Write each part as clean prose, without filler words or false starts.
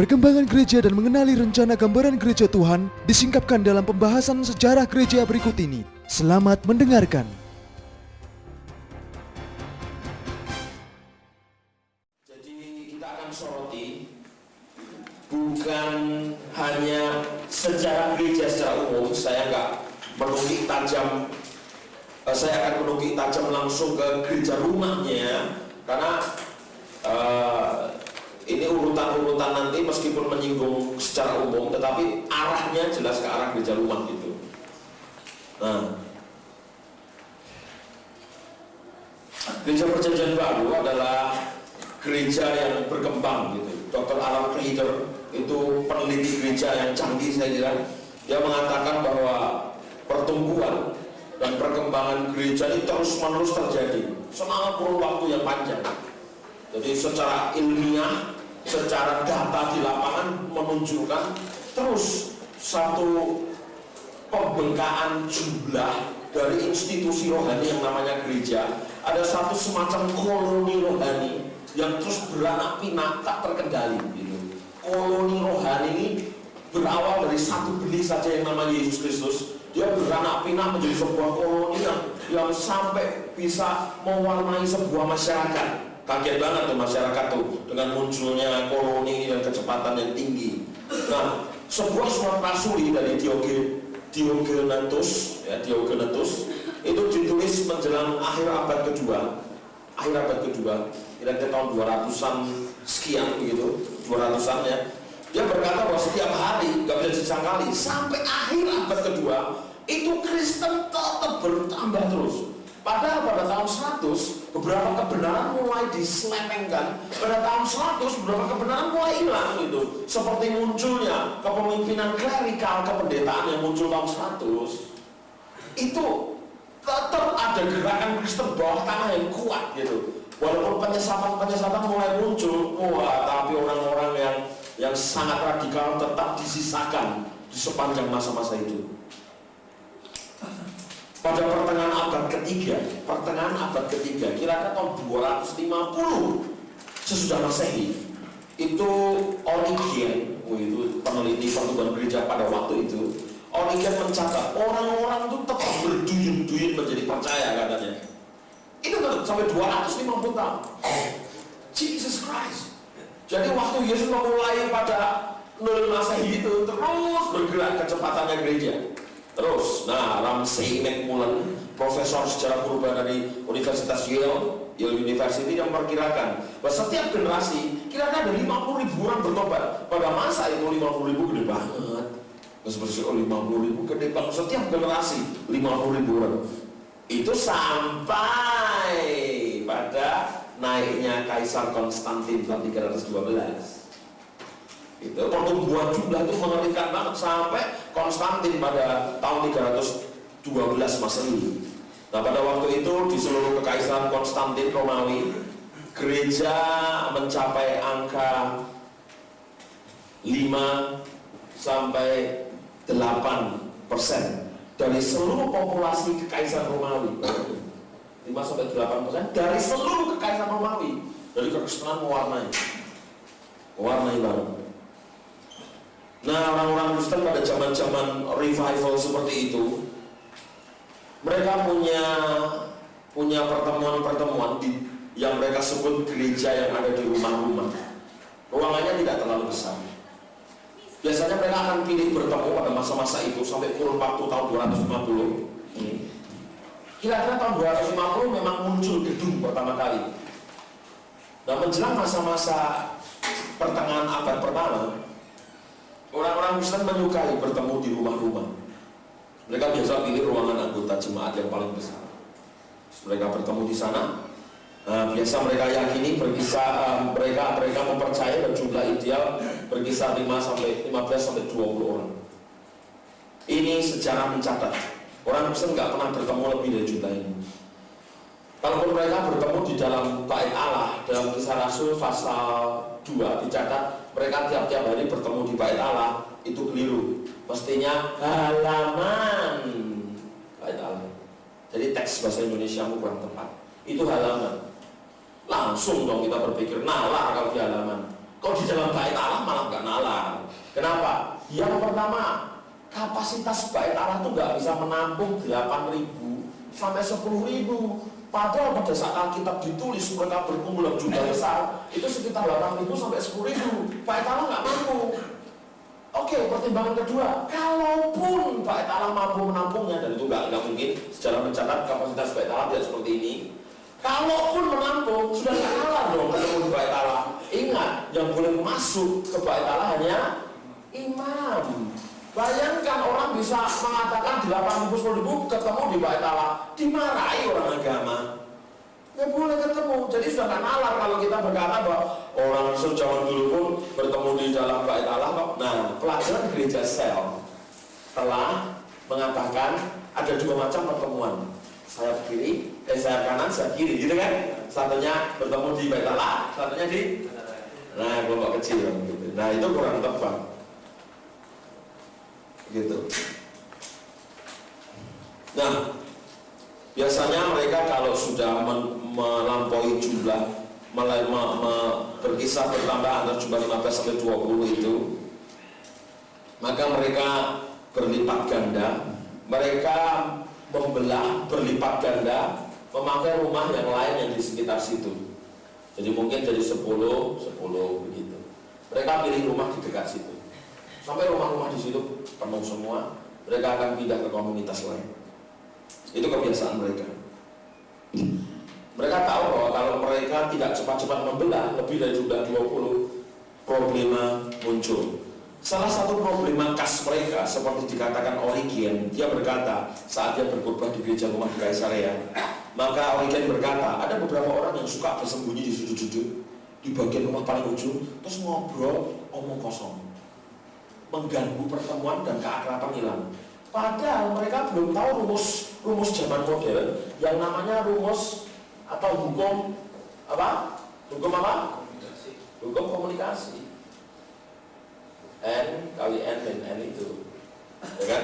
Perkembangan gereja dan mengenali rencana gambaran gereja Tuhan disingkapkan dalam pembahasan sejarah gereja berikut ini. Selamat mendengarkan. Jadi kita akan soroti bukan hanya sejarah gereja secara umum. Saya nggak menukik tajam, saya akan menukik tajam langsung ke gereja rumahnya, karena ini urutan-urutan nanti meskipun menyinggung secara umum, tetapi arahnya jelas ke arah gereja rumah gitu. Nah, gereja Perjanjian Baru adalah gereja yang berkembang gitu. Dr. Alan Kreider itu peneliti gereja yang canggih, saya kira. Dia mengatakan bahwa pertumbuhan dan perkembangan gereja ini terus-menerus terjadi selama kurun waktu yang panjang. Jadi secara ilmiah, secara data di lapangan menunjukkan terus satu pembengkakan jumlah dari institusi rohani yang namanya gereja. Ada satu semacam koloni rohani yang terus beranak pinak tak terkendali gitu. Koloni rohani ini berawal dari satu benih saja yang namanya Yesus Kristus. Dia beranak pinak menjadi sebuah koloni yang sampai bisa mewarnai sebuah masyarakat. Kaget banget tuh masyarakat tuh dengan munculnya koloni dan kecepatan yang tinggi. Nah, sebuah surat rasuli dari Diogenetus itu ditulis menjelang akhir abad kedua, kira-kira tahun 200-an sekian begitu, 200-an ya. Dia berkata bahwa setiap hari, gak bisa disangkali, sampai akhir abad kedua itu Kristen tetap bertambah terus. Padahal pada tahun 100 beberapa kebenaran mulai diselewengkan. Pada tahun 100 beberapa kebenaran mulai hilang gitu. Seperti munculnya kepemimpinan klerikal, kependetaan yang muncul tahun 100. Itu tetap ada gerakan Kristen bawah tanah yang kuat gitu. Walaupun penyesapan mulai muncul, tapi orang-orang yang sangat radikal tetap disisakan di sepanjang masa-masa itu. Pada pertengahan abad ketiga, kira-kira tahun 250 sesudah Masehi, itu Origen, itu peneliti pertumbuhan gereja pada waktu itu, Origen mencatat orang-orang itu tetap berduyun-duyun menjadi percaya katanya. Itu kan sampai 250 tahun. Jesus Christ. Jadi waktu Yesus memulai pada 0 Masehi itu terus bergerak kecepatannya gereja. Terus, Ramsey McMullen, profesor sejarah purba dari Universitas Yale University, yang memperkirakan bahwa setiap generasi kira-kira ada 50.000 orang bertobat. Pada masa itu 50.000 gede banget. Terus 50.000 gede banget. Setiap generasi 50.000 orang. Itu sampai pada naiknya Kaisar Konstantin tahun 312. Itu pertumbuhan jumlah itu mengerikan banget sampai Konstantin pada tahun 312 Masehi. Nah, pada waktu itu di seluruh kekaisaran Konstantin Romawi, gereja mencapai angka 5 sampai 8% dari seluruh populasi kekaisaran Romawi. 5 sampai 8% dari seluruh kekaisaran Romawi. Dari kekristenan mewarnai banget. Nah, orang-orang Kristen pada zaman-zaman revival seperti itu, mereka punya pertemuan-pertemuan yang mereka sebut gereja yang ada di rumah-rumah. Ruangannya tidak terlalu besar. Biasanya mereka akan pilih bertemu pada masa-masa itu sampai kurun waktu tahun 250. Kira-kira tahun 250 memang muncul gedung pertama kali. Nah, menjelang masa-masa pertengahan abad pertama, orang-orang Kristen menyukai bertemu di rumah-rumah. Mereka biasa pilih ruangan anggota jemaat yang paling besar. Mereka bertemu di sana. Biasa mereka yakini mereka mempercayai dan jumlah ideal berkisar 15 sampai 20 orang. Ini sejarah mencatat. Orang Kristen nggak pernah bertemu lebih dari jumlah ini. Kalaupun mereka bertemu di dalam bait Allah, dalam Kisah Rasul pasal 2 dicatat mereka tiap-tiap hari bertemu di bait Allah, itu keliru. Mestinya halaman bait Allah. Jadi teks bahasa Indonesia kurang tepat. Itu halaman. Langsung dong kita berpikir nalar kalau di halaman. Kalau di dalam bait Allah malah nggak nalar. Kenapa? Yang pertama, kapasitas bait Allah itu nggak bisa menampung 8.000 sampai 10.000. Padahal pada saat Alkitab ditulis mereka berkumpul dalam jumlah besar, itu sekitar 8.000 sampai 10.000. Bait Allah nggak mampu. Oke, pertimbangan kedua, kalaupun bait Allah mampu menampungnya, dan itu nggak mungkin secara mencatat kapasitas bait Allah tidak seperti ini. Kalaupun menampung, sudah nggak kalah dong ketemu di bait Allah. Ingat, yang boleh masuk ke bait Allah hanya imam. Bayangkan orang bisa mengatakan 8.000 ketemu di bait Allah, dimarahi orang agama. Nggak boleh ketemu. Jadi sudah nggak nalar kalau kita berkata bahwa orang zaman dulu pun bertemu di dalam bait Allah kok. Nah, pelajaran gereja sel telah mengatakan ada 2 macam pertemuan. Saya kiri, saya kanan, saya kiri, gitu kan? Satunya bertemu di bait Allah, satunya di kelompok kecil, gitu. Nah, itu kurang tepat, gitu. Nah, biasanya mereka kalau sudah melampaui jumlah, berkisar bertambah antara jumlah 15 sampai 20 itu, maka mereka berlipat ganda, mereka membelah berlipat ganda, memakai rumah yang lain yang di sekitar situ. Jadi mungkin jadi 10 begitu. Mereka pilih rumah di dekat situ. Sampai rumah-rumah di situ penuh semua, mereka akan pindah ke komunitas lain. Itu kebiasaan mereka. Mereka tahu bahwa kalau mereka tidak cepat-cepat membelah lebih dari jumlah 20, problema muncul. Salah satu problema khas mereka, seperti dikatakan Origen, dia berkata saat dia berkhotbah di gereja rumah di Kaisarea, maka Origen berkata ada beberapa orang yang suka bersembunyi di sudut-sudut di bagian rumah paling ujung, terus ngobrol omong kosong, mengganggu pertemuan dan keakraban hilang. Padahal mereka belum tahu rumus zaman modern yang namanya rumus atau hukum apa? Hukum apa? Hukum komunikasi. N kali N dan N itu, ya kan?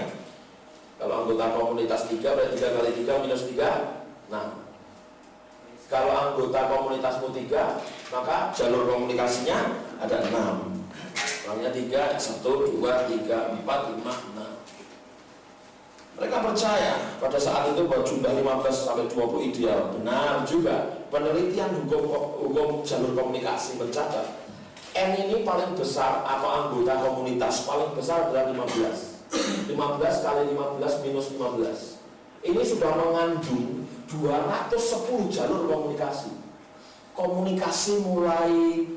Kalau anggota komunitas 3 berarti 3 kali 3 minus 3. Nah, kalau anggota komunitasmu 3, maka jalur komunikasinya ada 6. Orangnya 3, 1, 2, 3, 4, 5, 6. Mereka percaya pada saat itu bahwa jumlah 15 sampai 20 ideal. Benar juga. Penelitian hukum jalur komunikasi mencatat N ini paling besar atau anggota komunitas paling besar adalah 15. 15 kali 15 minus 15. Ini sudah mengandung 210 jalur komunikasi. Komunikasi mulai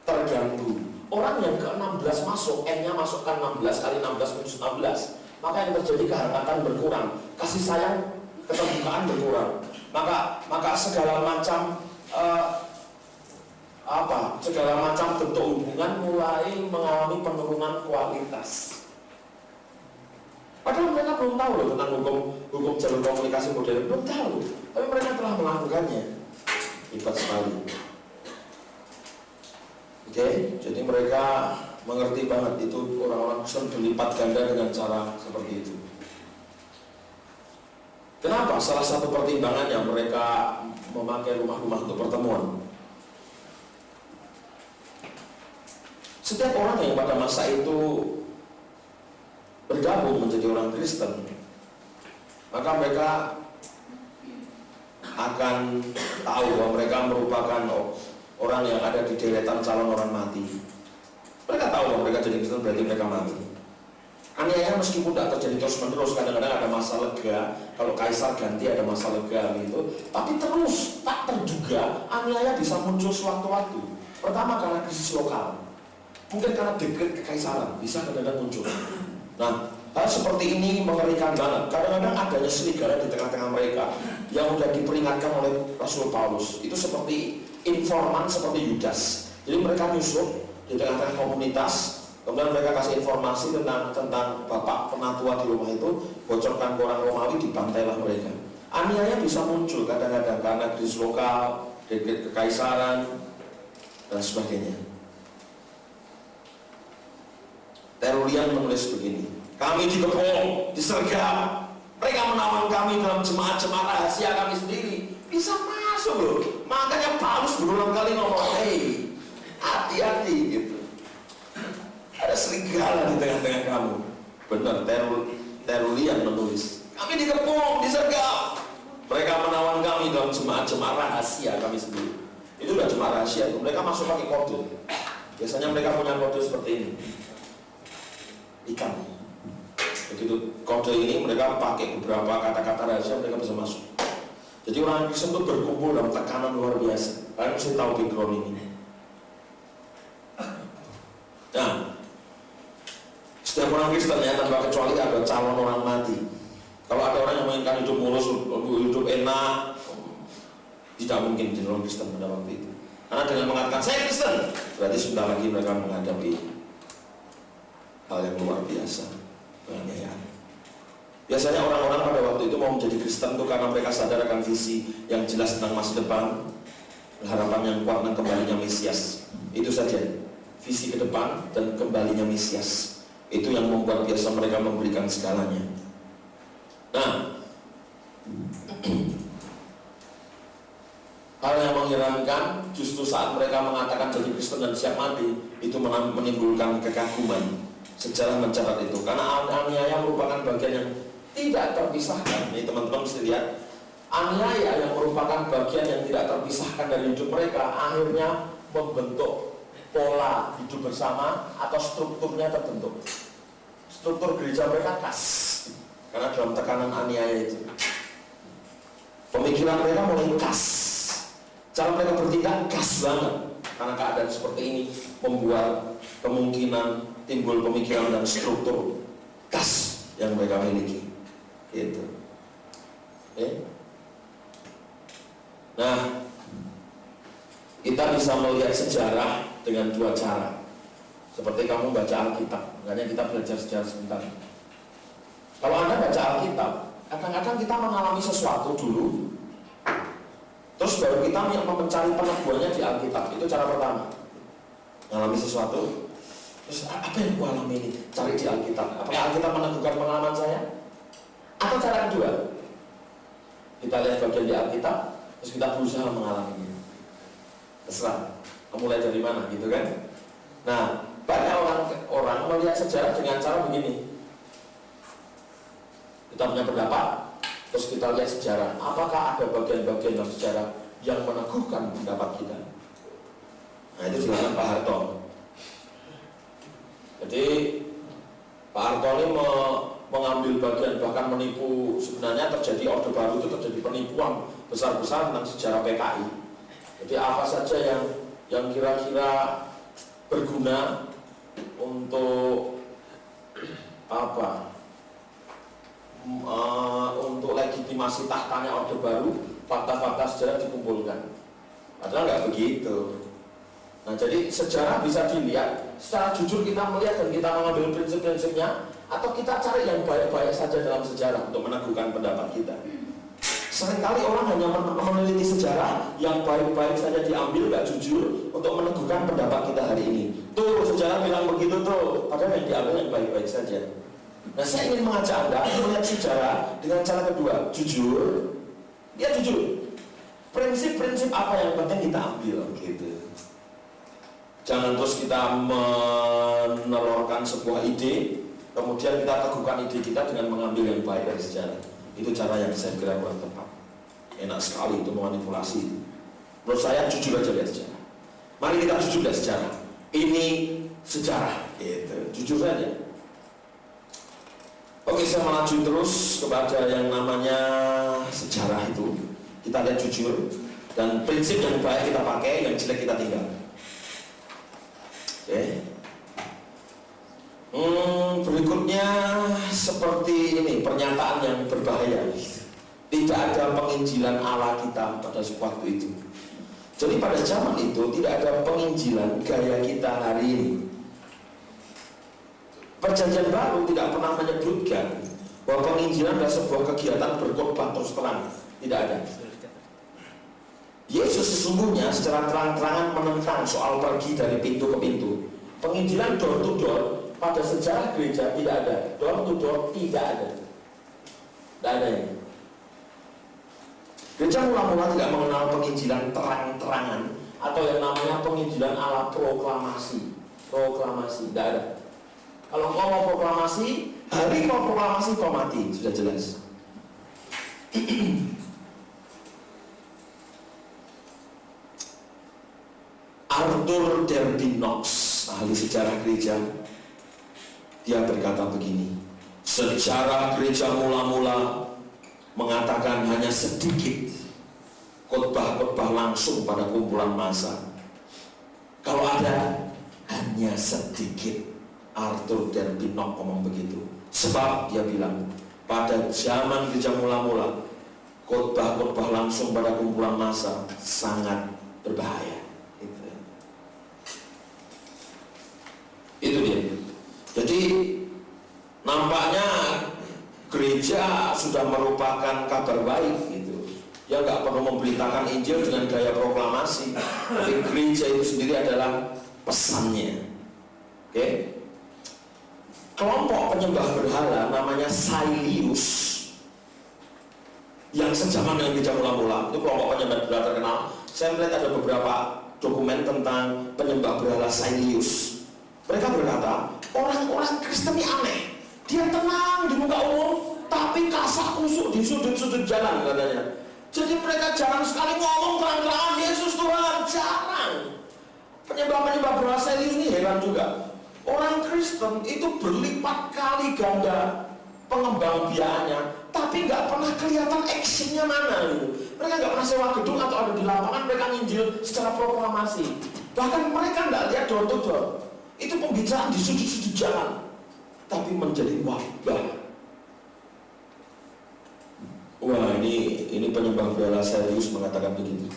terganggu. Orang yang ke-16 masuk, N-nya masukkan 16 kali 16 minus 16. Maka yang terjadi kehangatan berkurang, kasih sayang, keterbukaan berkurang. Maka segala macam segala macam bentuk hubungan mulai mengalami penurunan kualitas. Padahal mereka belum tahu loh tentang hukum jalur komunikasi modern, belum tahu, tapi mereka telah melakukannya. Hebat sekali. Oke, jadi mereka mengerti banget itu orang-orang Kristen berlipat ganda dengan cara seperti itu. Kenapa? Salah satu pertimbangannya mereka memakai rumah-rumah untuk pertemuan. Setiap orang yang pada masa itu bergabung menjadi orang Kristen, maka mereka akan tahu bahwa mereka merupakan orang yang ada di deretan calon orang mati. Mereka tahu bahwa mereka jadi Kristen berarti mereka mati. Aniaya meskipun tidak terjadi terus-menerus, kadang-kadang ada masa lega, kalau kaisar ganti ada masa lega gitu, tapi terus tak terduga aniaya bisa muncul sewaktu-waktu. Pertama karena krisis lokal, mungkin karena dekat kekaisaran bisa kadang-kadang muncul. Nah, hal seperti ini mengerikan banget. Kadang-kadang adanya serigala di tengah-tengah mereka yang sudah diperingatkan oleh Rasul Paulus. Itu seperti informan, seperti Yudas. Jadi mereka nyusup di tengah-tengah komunitas, kemudian mereka kasih informasi tentang bapak penatua di rumah itu, bocorkan ke orang Romawi, dibantailah mereka. Aniaya bisa muncul kadang-kadang karena krisis lokal, dekat kekaisaran, dan sebagainya. Tertullian menulis begini, kami dikepung, disergap, mereka menawan kami dalam jemaat-jemaat rahasia kami sendiri, bisa masuk loh. Makanya Paulus berulang kali ngomong, hei, hati hati-hati gitu. Ada serigala di tengah-tengah kamu. Benar, Tertulian menulis. Kami dikepung, disergap. Mereka menawan kami dalam jemaat-jemaat rahasia kami sendiri. Itu udah jemaat rahasia itu. Mereka masuk pakai kode. Biasanya mereka punya kode seperti ini. Ikan. Begitu kode ini mereka pakai beberapa kata-kata rahasia, mereka bisa masuk. Jadi orang Kristen itu berkumpul dalam tekanan luar biasa. Kalian mesti tahu background ini. Nah, setiap orang Kristen ya, tanpa kecuali ada calon orang mati. Kalau ada orang yang menginginkan hidup mulus, hidup enak, tidak mungkin jadi orang Kristen pada waktu itu. Karena dengan mengatakan saya Kristen, berarti sebentar lagi mereka menghadapi hal yang luar biasa, penganiayaan. Biasanya orang-orang pada waktu itu mau menjadi Kristen itu karena mereka sadar akan visi yang jelas tentang masa depan, harapan yang kuat dan kembalinya Mesias. Itu saja, visi ke depan dan kembalinya Mesias. Itu yang membuat biasa mereka memberikan segalanya. Nah, hal yang mengherankan justru saat mereka mengatakan jadi Kristen dan siap mati, itu menimbulkan kekaguman. Sejarah mencatat itu karena aniaya merupakan bagian yang tidak terpisahkan. Ini teman-teman mesti lihat, aniaya yang merupakan bagian yang tidak terpisahkan dari hidup mereka akhirnya membentuk pola hidup bersama atau strukturnya terbentuk. Struktur gereja mereka khas karena dalam tekanan aniaya itu. Pemikiran mereka mulai khas, cara mereka bertindak khas banget karena keadaan seperti ini membuat kemungkinan timbul pemikiran dan struktur khas yang mereka miliki. Gitu. Nah, kita bisa melihat sejarah dengan dua cara. Seperti kamu baca Alkitab, makanya kita belajar sejarah sebentar. Kalau Anda baca Alkitab, kadang-kadang kita mengalami sesuatu dulu, terus baru kita yang mencari peneguhannya di Alkitab. Itu cara pertama. Mengalami sesuatu, terus apa yang aku alami ini? Cari di Alkitab. Apakah Alkitab meneguhkan pengalaman saya? Atau cara kedua, kita lihat bagian di Alkitab, terus kita berusaha mengalaminya. Terserah, mulai dari mana gitu kan? Nah, banyak orang melihat sejarah dengan cara begini. Kita punya pendapat, terus kita lihat sejarah. Apakah ada bagian-bagian dalam sejarah yang meneguhkan pendapat kita? Nah, itu dilakukan Pak Harto. Jadi Pak Harto ini mengambil bagian, bahkan menipu. Sebenarnya terjadi Orde Baru itu terjadi penipuan besar-besar tentang sejarah PKI. Jadi apa saja yang kira-kira berguna untuk untuk legitimasi tahtanya Orde Baru, fakta-fakta sejarah dikumpulkan. Padahal nggak begitu. Nah, jadi sejarah bisa dilihat secara jujur, kita melihat dan kita mengambil prinsip-prinsipnya, atau kita cari yang baik-baik saja dalam sejarah untuk meneguhkan pendapat kita. Seringkali orang hanya meneliti sejarah yang baik-baik saja diambil, nggak jujur untuk meneguhkan pendapat kita hari ini. Tuh, sejarah bilang begitu tuh, padahal yang diambil yang baik-baik saja. Nah, saya ingin mengajak Anda melihat sejarah dengan cara kedua, jujur. Dia jujur. Prinsip-prinsip apa yang penting kita ambil, gitu. Jangan terus kita menelurkan sebuah ide, kemudian kita teguhkan ide kita dengan mengambil yang baik dari sejarah. Itu cara yang saya kira kurang tepat. Enak sekali itu memanipulasi. Menurut saya jujur aja lihat sejarah. Mari kita jujur lihat sejarah. Ini sejarah, gitu. Jujur saja. Oke, saya melaju terus kepada yang namanya sejarah itu. Kita lihat jujur, dan prinsip yang baik kita pakai, yang jelek kita tinggal. Oke. Berikutnya seperti ini, pernyataan yang berbahaya. Tidak ada penginjilan Allah kita pada waktu itu. Jadi pada zaman itu tidak ada penginjilan gaya kita hari ini. Perjanjian Baru tidak pernah menyebutkan bahwa penginjilan adalah sebuah kegiatan berkhotbah terus terang. Tidak ada. Yesus sesungguhnya secara terang-terangan menentang soal pergi dari pintu ke pintu. Penginjilan door to door pada sejarah gereja tidak ada. Door to door tidak ada. Tidak ada ini. Gereja mula-mula tidak mengenal penginjilan terang-terangan atau yang namanya penginjilan ala proklamasi. Proklamasi, tidak ada. Kalau kau mau proklamasi, hari kau proklamasi kau mati, sudah jelas. Arthur Derby Knox, ahli sejarah gereja, dia berkata begini, sejarah gereja mula-mula mengatakan hanya sedikit khotbah-khotbah langsung pada kumpulan massa. Kalau ada, hanya sedikit. Arthur Derby Knox ngomong begitu. Sebab dia bilang, pada zaman gereja mula-mula, khotbah-khotbah langsung pada kumpulan massa sangat berbahaya. Itu dia. Jadi nampaknya gereja sudah merupakan kabar baik gitu. Ya nggak perlu memberitakan Injil dengan gaya proklamasi, tapi gereja itu sendiri adalah pesannya. Oke? Kelompok penyembah berhala namanya Sailius yang sejaman dengan gereja mula-mula, itu kelompok penyembah berhala terkenal. Saya melihat ada beberapa dokumen tentang penyembah berhala Sailius. Mereka berkata, orang-orang Kristen ini aneh. Dia tenang di muka umum, tapi kasak kusuk di sudut-sudut jalan katanya. Jadi mereka jarang sekali ngomong terang-terangan Yesus Tuhan, jarang. Penyembah-penyembah berhala Sailius ini heran juga. Orang Kristen itu berlipat kali ganda pengembangbiakannya, tapi nggak pernah kelihatan actionnya mana gitu. Mereka nggak pernah sewa gedung atau ada di lapangan, mereka nginjil secara proklamasi. Bahkan mereka nggak lihat door to door. Itu pembicaraan di sudut-sudut jalan, tapi menjadi wabah. Wah, ini penyembah berhala Sailius mengatakan begitu.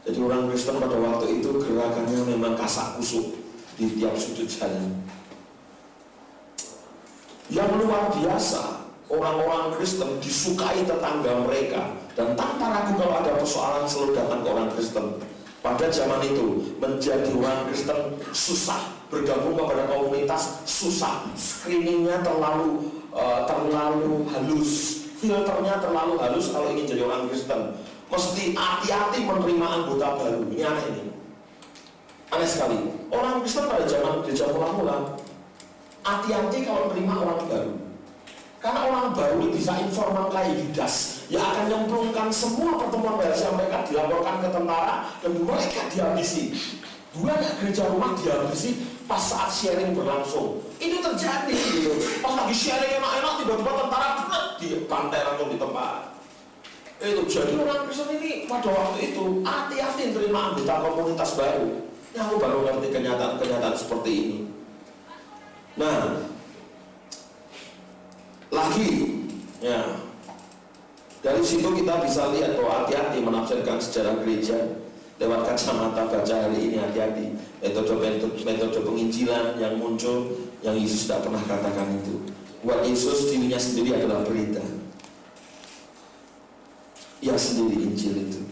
Jadi orang Kristen pada waktu itu gerakannya memang kasak kusuk di tiap sudut jalan. Yang luar biasa, orang-orang Kristen disukai tetangga mereka, dan tanpa ragu kalau ada persoalan selalu datang ke orang Kristen. Pada zaman itu menjadi orang Kristen susah, bergabung kepada komunitas susah, screeningnya terlalu halus, filternya terlalu halus. Kalau ingin jadi orang Kristen mesti hati-hati menerima anggota baru. Ini aneh ini, aneh sekali. Orang Kristen pada zaman gereja mula-mula hati-hati kalau menerima orang baru, karena orang baru bisa informal kayak Yudas, yang akan nyemplungkan semua pertemuan rahasia mereka dilaporkan ke tentara dan mereka dihabisi. Banyak gereja rumah dihabisi pas saat sharing berlangsung. Itu terjadi gitu. Pas lagi sharing enak-enak, tiba-tiba tentara dibantai langsung di tempat. Itu jadi orang Kristen ini pada waktu itu hati-hati menerima anggota komunitas baru. Yang baru ngerti kenyataan seperti ini. Nah, lagi ya, dari situ kita bisa lihat bahwa hati-hati menafsirkan sejarah gereja lewat kacamata baca hari ini. Hati-hati metode penginjilan yang muncul yang Yesus tidak pernah katakan itu. Buat Yesus dirinya sendiri adalah berita. Ia sendiri Injil itu.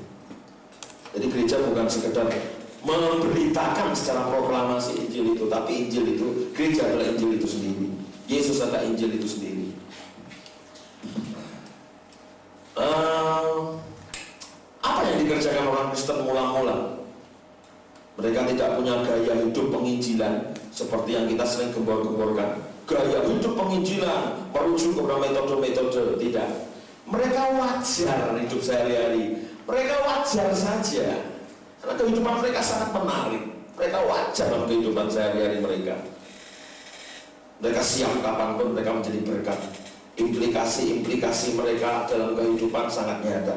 Jadi gereja bukan sekedar memberitakan secara proklamasi Injil itu, tapi Injil itu, gereja adalah Injil itu sendiri. Yesus adalah Injil itu sendiri. Apa yang dikerjakan orang Kristen mula-mula? Mereka tidak punya gaya hidup penginjilan seperti yang kita sering gembor-gemborkan. Gaya hidup penginjilan merujuk kepada metode-metode, tidak. Mereka wajar hidup sehari-hari. Mereka wajar saja, karena kehidupan mereka sangat menarik. Mereka wajar dalam kehidupan sehari-hari mereka. Mereka siap kapanpun mereka menjadi berkat. Implikasi-implikasi mereka dalam kehidupan sangat nyata.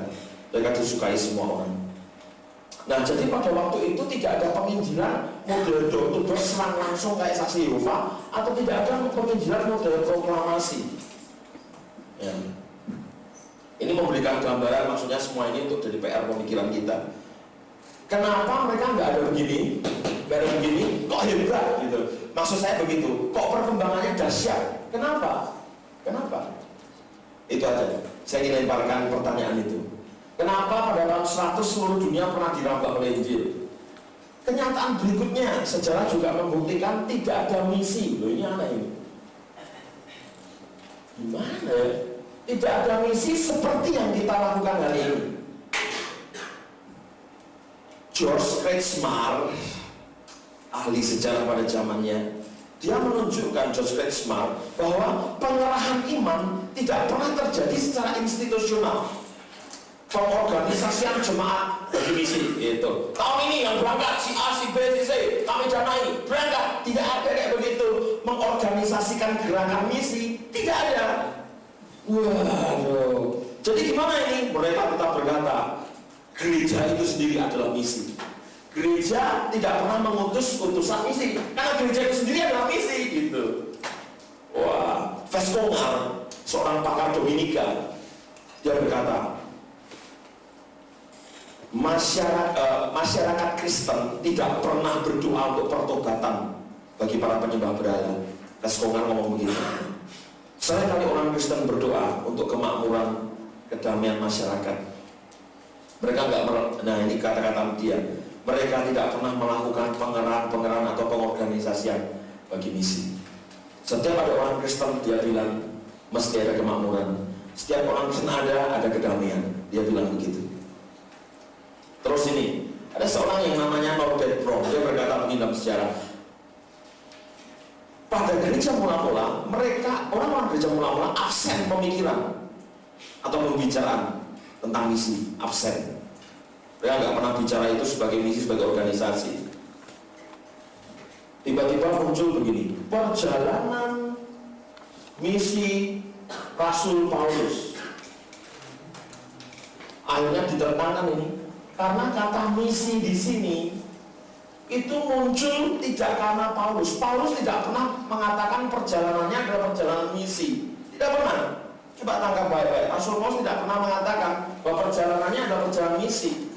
Mereka disukai semua orang. Nah, jadi pada waktu itu tidak ada penginjilan model door-to-door serang langsung kayak saksi Yehova, atau tidak ada penginjilan model proklamasi. Ya. Ini memberikan gambaran, maksudnya semua ini untuk jadi PR pemikiran kita. Kenapa mereka nggak ada begini, nggak ada begini, kok hebat gitu? Maksud saya begitu, kok perkembangannya dahsyat? Kenapa? Kenapa? Itu aja. Saya ingin lemparkan pertanyaan itu. Kenapa pada tahun 100 seluruh dunia pernah dirambah oleh Injil? Kenyataan berikutnya, sejarah juga membuktikan tidak ada misi. Loh, ini aneh ini. Gimana? Tidak ada misi seperti yang kita lakukan hari ini. George Kretschmar, ahli sejarah pada zamannya, dia menunjukkan, George Kretschmar, bahwa pengerahan iman tidak pernah terjadi secara institusional. Pengorganisasian jemaat bagi misi itu. Tahun ini yang berangkat si A, si B, si C, kami danai, berangkat. Tidak ada kayak begitu. Mengorganisasikan gerakan misi, tidak ada. Waduh. Jadi gimana ini? Mereka tetap berkata, gereja itu sendiri adalah misi. Gereja tidak pernah mengutus utusan misi, karena gereja itu sendiri adalah misi, gitu. Wah, Vescovar, seorang pakar Dominika, dia berkata, masyarakat Kristen tidak pernah berdoa untuk pertobatan bagi para penyembah berhala. Vescovar ngomong begini, seringkali orang Kristen berdoa untuk kemakmuran, kedamaian masyarakat. Mereka nggak, nah ini kata-kata dia, mereka tidak pernah melakukan pengerahan atau pengorganisasian bagi misi. Setiap ada orang Kristen, dia bilang mesti ada kemakmuran. Setiap orang Kristen ada kedamaian. Dia bilang begitu. Terus ini, ada seorang yang namanya Norbert Brown, dia berkata begini dalam sejarah. Pada gereja mula-mula, mereka, orang-orang gereja mula-mula absen pemikiran atau pembicaraan tentang misi, absen. Mereka nggak pernah bicara itu sebagai misi, sebagai organisasi. Tiba-tiba muncul begini, perjalanan misi Rasul Paulus. Akhirnya diterangkan ini, karena kata misi di sini itu muncul tidak karena Paulus. Paulus tidak pernah mengatakan perjalanannya adalah perjalanan misi. Tidak pernah. Coba tangkap baik-baik. Rasul Paulus tidak pernah mengatakan bahwa perjalanannya adalah perjalanan misi.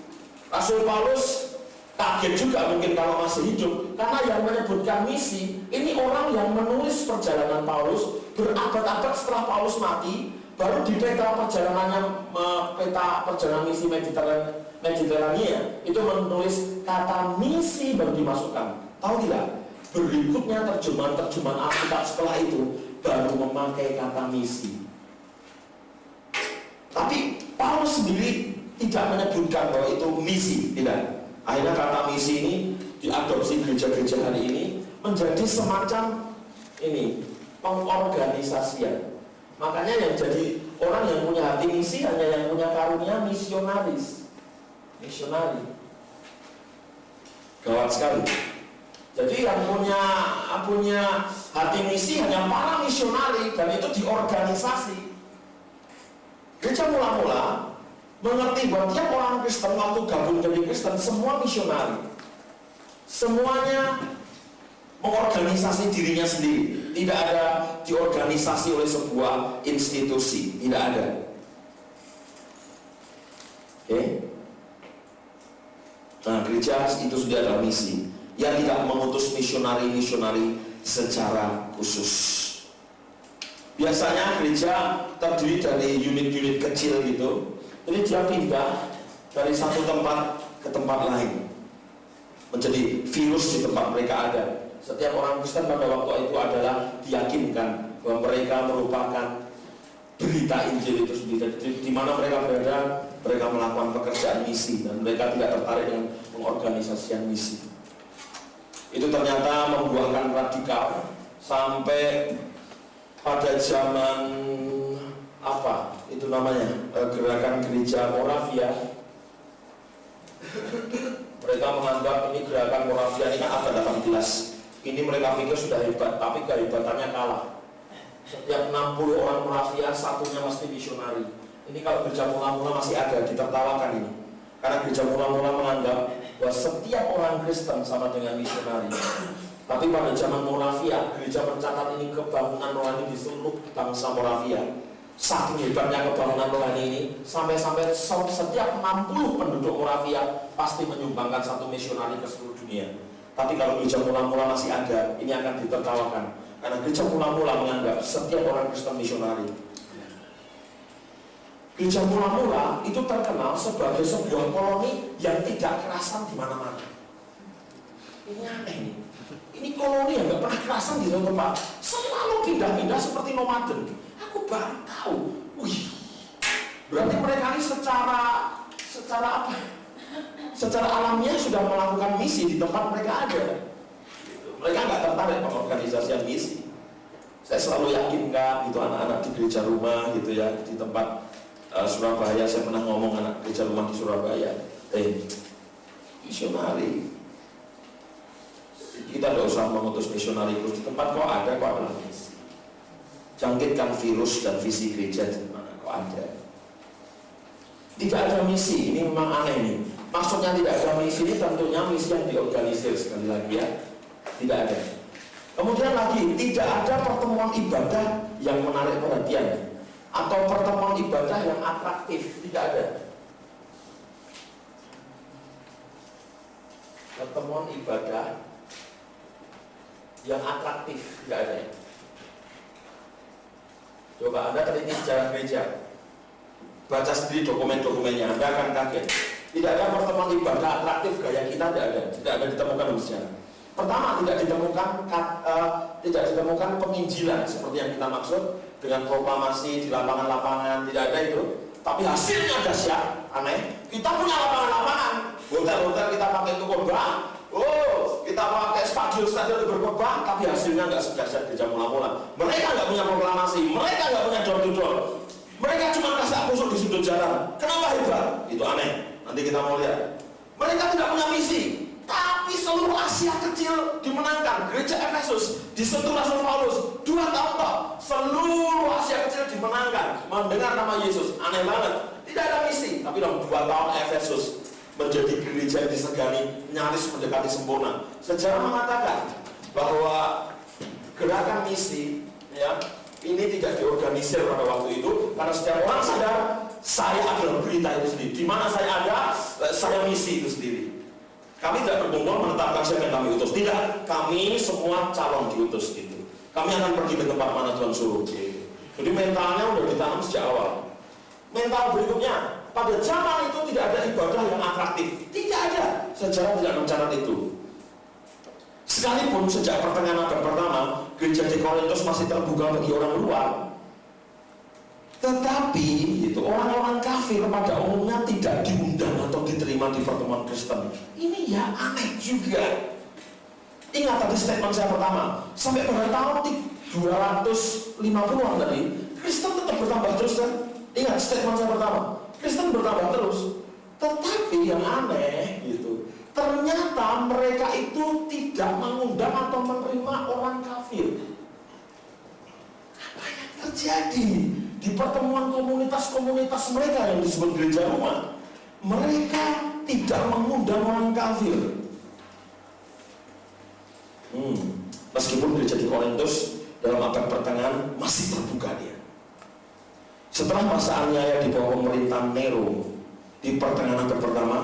Rasul Paulus kaget juga mungkin kalau masih hidup, karena yang menyebutkan misi ini orang yang menulis perjalanan Paulus berabad-abad setelah Paulus mati, baru di peta perjalanannya, peta perjalanan misi Mediterania itu menulis kata misi baru dimasukkan. Tahu tidak? Berikutnya terjemahan Alkitab setelah itu baru memakai kata misi. Tapi Paulus sendiri tidak menyebutkan bahwa itu misi, tidak. Akhirnya kata misi ini diadopsi gereja-gereja hari ini menjadi semacam ini pengorganisasian. Makanya yang jadi orang yang punya hati misi hanya yang punya karunia misionaris. Misionari. Gawat sekali. Jadi yang punya hati misi hanya para misionari, dan itu diorganisasi. Gereja mula-mula mengerti bahwa tiap orang Kristen waktu gabung jadi Kristen semua misionari. Semuanya mengorganisasi dirinya sendiri. Tidak ada diorganisasi oleh sebuah institusi. Tidak ada. Oke? Nah, gereja itu sudah ada misi. Yang tidak mengutus misionari-misionari secara khusus. Biasanya gereja terdiri dari unit-unit kecil gitu. Jadi dia pindah dari satu tempat ke tempat lain, menjadi virus di tempat mereka ada. Setiap orang Kristen pada waktu itu adalah diyakinkan bahwa mereka merupakan berita Injil itu sendiri. Di mana mereka berada, mereka melakukan pekerjaan misi, dan mereka tidak tertarik dengan pengorganisasian misi. Itu ternyata membuahkan radikal sampai pada zaman apa itu namanya, gerakan gereja Moravia. Mereka menganggap ini gerakan Moravia ini kan abad 18. Ini mereka pikir sudah hebat, tapi kehebatannya kalah. Setiap 60 orang Moravia satunya mesti misionari. Ini kalau gereja mula-mula masih ada, ditertawakan ini. Karena gereja mula-mula menganggap bahwa setiap orang Kristen sama dengan misionari. Tapi pada zaman Moravia, gereja mencatat ini kebangunan rohani di seluruh bangsa Moravia. Saking hebatnya kebangunan rohani ini, sampai-sampai setiap 60 penduduk Moravia pasti menyumbangkan satu misionari ke seluruh dunia. Tapi kalau gereja mula-mula masih ada, ini akan ditertawakan. Karena gereja mula-mula menganggap setiap orang Kristen misionari. Gereja mula-mula itu terkenal sebagai sebuah koloni yang tidak kerasan di mana-mana. Ini aneh nih. Ini koloni yang nggak pernah kerasan di satu tempat, selalu pindah-pindah seperti nomaden. Aku baru tahu. Wih, berarti mereka ini secara apa? secara alamiah sudah melakukan misi di tempat mereka ada. Mereka nggak tertarik pengorganisasian misi. Saya selalu yakin Kak, itu anak-anak di gereja rumah gitu ya, di tempat Surabaya, saya pernah ngomong anak gereja rumah di Surabaya, misionari, kita tidak usah mengutus misionari terus di tempat kok ada misi. Jangkitkan virus dan visi gereja di mana kok ada. Tidak ada misi, ini memang aneh nih. Maksudnya tidak ada misi ini tentunya misi yang diorganisir, sekali lagi ya, tidak ada. Kemudian lagi, tidak ada pertemuan ibadah yang menarik perhatian atau pertemuan ibadah yang atraktif, tidak ada. Pertemuan ibadah yang atraktif, tidak ada. Coba Anda teliti sejarah gereja, baca sendiri dokumen-dokumennya, Anda akan kaget. Tidak ada pertemuan ibadah atraktif gaya kita, tidak ada ditemukan di sejarah. Pertama, tidak ditemukan penginjilan seperti yang kita maksud dengan proklamasi di lapangan-lapangan, tidak ada itu. Tapi hasilnya dahsyat, aneh. Kita punya lapangan-lapangan, hotel-hotel kita pakai untuk khotbah, kita pakai stadion berkhotbah, tapi hasilnya nggak sedahsyat gereja mula-mula. Mereka nggak punya proklamasi, mereka nggak punya door to door, mereka cuma kasih busuk di sudut jalan. Kenapa hebat? Itu aneh. Nanti kita mau lihat. Mereka tidak punya misi. Tapi seluruh Asia kecil dimenangkan. Gereja Efesus disentuh Rasul Paulus 2 tahun toh. Seluruh Asia kecil dimenangkan. Mendengar nama Yesus. Aneh banget. Tidak ada misi. Tapi dalam 2 tahun Efesus menjadi gereja yang disegani, nyaris mendekati sempurna. Sejarah mengatakan bahwa gerakan misi ya, ini tidak diorganisir pada waktu itu, karena setiap orang sadar saya adalah berita itu sendiri. Di mana saya ada, saya misi itu sendiri. Kami tidak berkumpul menetapkan siapa yang kami utus. Tidak, kami semua calon diutus gitu. Kami akan pergi ke tempat mana Tuhan suruh gitu. Jadi mentalnya udah ditanam sejak awal. Mental berikutnya, pada zaman itu tidak ada ibadah yang atraktif. Tidak ada. Sejarah tidak mencatat itu. Sekalipun sejak pertengahan abad pertama, gereja di Korintus masih terbuka bagi orang luar. Tetapi itu orang-orang kafir pada umumnya tidak diundang atau diterima di pertemuan Kristen. Ini ya aneh juga. Ingat tadi statement saya pertama, sampai pada tahun 250-an tadi, Kristen tetap bertambah terus kan? Ingat statement saya pertama, Kristen bertambah terus. Tetapi yang aneh gitu, ternyata mereka itu tidak mengundang atau menerima orang kafir. Apa yang terjadi di pertemuan komunitas-komunitas mereka yang disebut gereja rumah? Mereka tidak mengundang orang kafir. Meskipun gereja di Korintus dalam abad pertengahan masih terbuka dia. Setelah masa aniaya di bawah pemerintahan Nero di pertengahan abad pertama,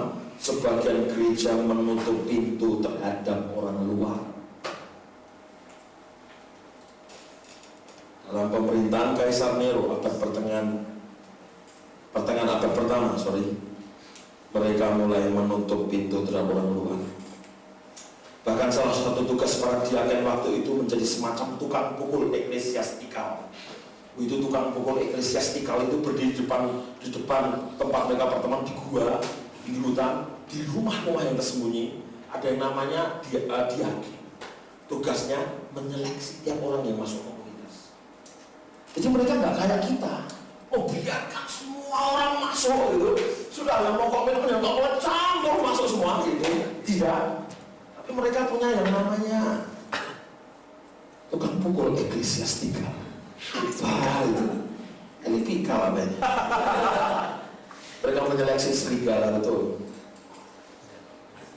sebagian gereja menutup pintu terhadap orang luar. Dalam pemerintahan Kaisar Nero abad pertengahan abad pertama, mereka mulai menutup pintu terhadap orang luar. Bahkan salah satu tugas para diaken waktu itu menjadi semacam tukang pukul eklesiastikal. Itu tukang pukul eklesiastikal itu berdiri di depan tempat mereka berteman di gua, di hutan, di rumah-rumah yang tersembunyi. Ada yang namanya diaken. Tugasnya menyeleksi tiap orang yang masuk komunitas. Jadi mereka nggak kayak kita. Biarkan semua orang masuk gitu. Sudah yang mau komunitas yang nggak mau campur masuk semua gitu. Tidak. Tapi mereka punya yang namanya tukang pukul eklesiastikal. Itu elepikal apa ya? Mereka menyeleksi serigala itu.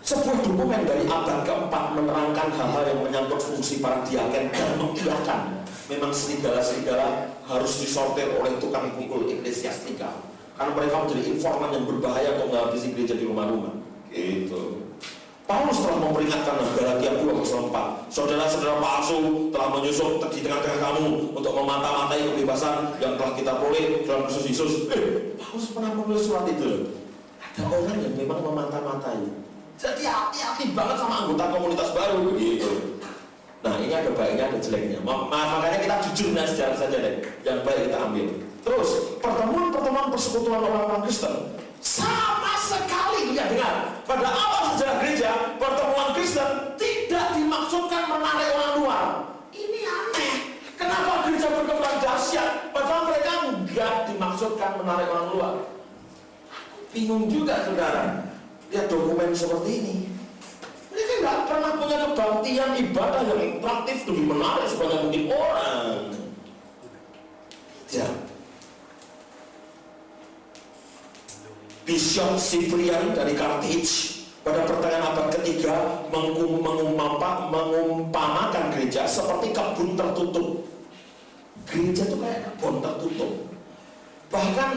Sebuah dokumen dari abad keempat menerangkan hal-hal yang menyangkut fungsi para diaken dan mengiyakan memang serigala-serigala harus disortir oleh tukang pukul eklesiastikal, karena mereka menjadi informan yang berbahaya untuk menghabisi gereja di rumah-rumah. Gitu. Paulus telah memperingatkan dalam Galatia 2:4, saudara-saudara palsu telah menyusup di tengah-tengah kamu untuk memata-matai kebebasan yang telah kita peroleh dalam Kristus Yesus. Paulus pernah menulis surat itu. Ada orang yang memang memata-matai. Jadi hati-hati banget sama anggota komunitas baru begitu. Nah, ini ada baiknya, ada jeleknya. Makanya kita jujur dengan sejarah saja deh. Yang baik kita ambil. Terus pertemuan persekutuan orang-orang Kristen sama sekali, ya dengar, pada awal sejarah gereja, pertemuan Kristen tidak dimaksudkan menarik orang luar. Ini aneh. Kenapa gereja berkembang dahsyat, padahal mereka enggak dimaksudkan menarik orang luar? Bingung juga saudara, lihat dokumen seperti ini. Mereka nggak pernah punya kebaktian ibadah yang interaktif lebih menarik sebanyak mungkin orang. Ya. Bishop Cyprian dari Carthage pada pertengahan abad ketiga mengumpamakan gereja seperti kebun tertutup. Gereja itu kayak kebun tertutup. Bahkan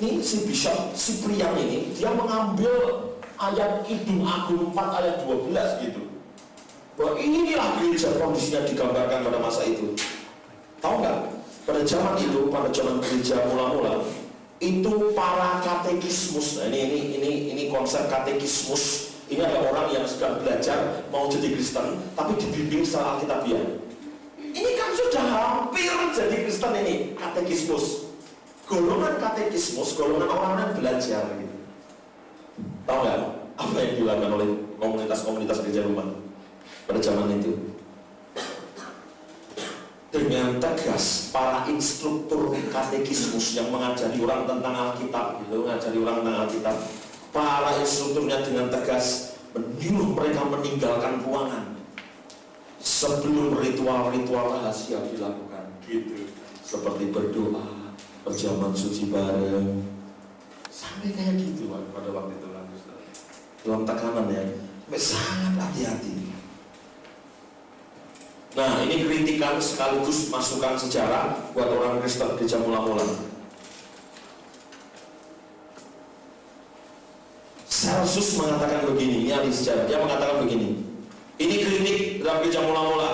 ini si Bishop Cyprian ini dia mengambil ayat Kidung Agung 4 ayat 12 gitu. Bahwa inilah gereja kondisinya digambarkan pada masa itu. Tahu nggak? Pada zaman itu, pada zaman gereja mula-mula, itu para katekismus. Nah, ini konsep katekismus. Ini adalah orang yang sedang belajar mau jadi Kristen, tapi dibimbing secara alkitabiah. Ini kan sudah hampir jadi Kristen ini, katekismus. Golongan katekismus, golongan orang-orang yang belajar gitu. Tahu nggak apa yang dilakukan oleh komunitas-komunitas gereja rumah pada zaman itu? Dengan tegas para instruktur katekismus yang mengajari orang tentang Alkitab, para instrukturnya dengan tegas menyuruh mereka meninggalkan ruangan sebelum ritual-ritual rahasia dilakukan, gitu. Seperti berdoa, berjamuan suci bareng, sampai kayak gitu pada waktu itu lah, dalam tekanan ya, sangat hati-hati. Nah, ini kritikan sekaligus masukan sejarah buat orang Kristen gereja mula-mula. Celsus mengatakan begini, ini ahli sejarah, dia mengatakan begini. Ini kritik dalam gereja mula-mula.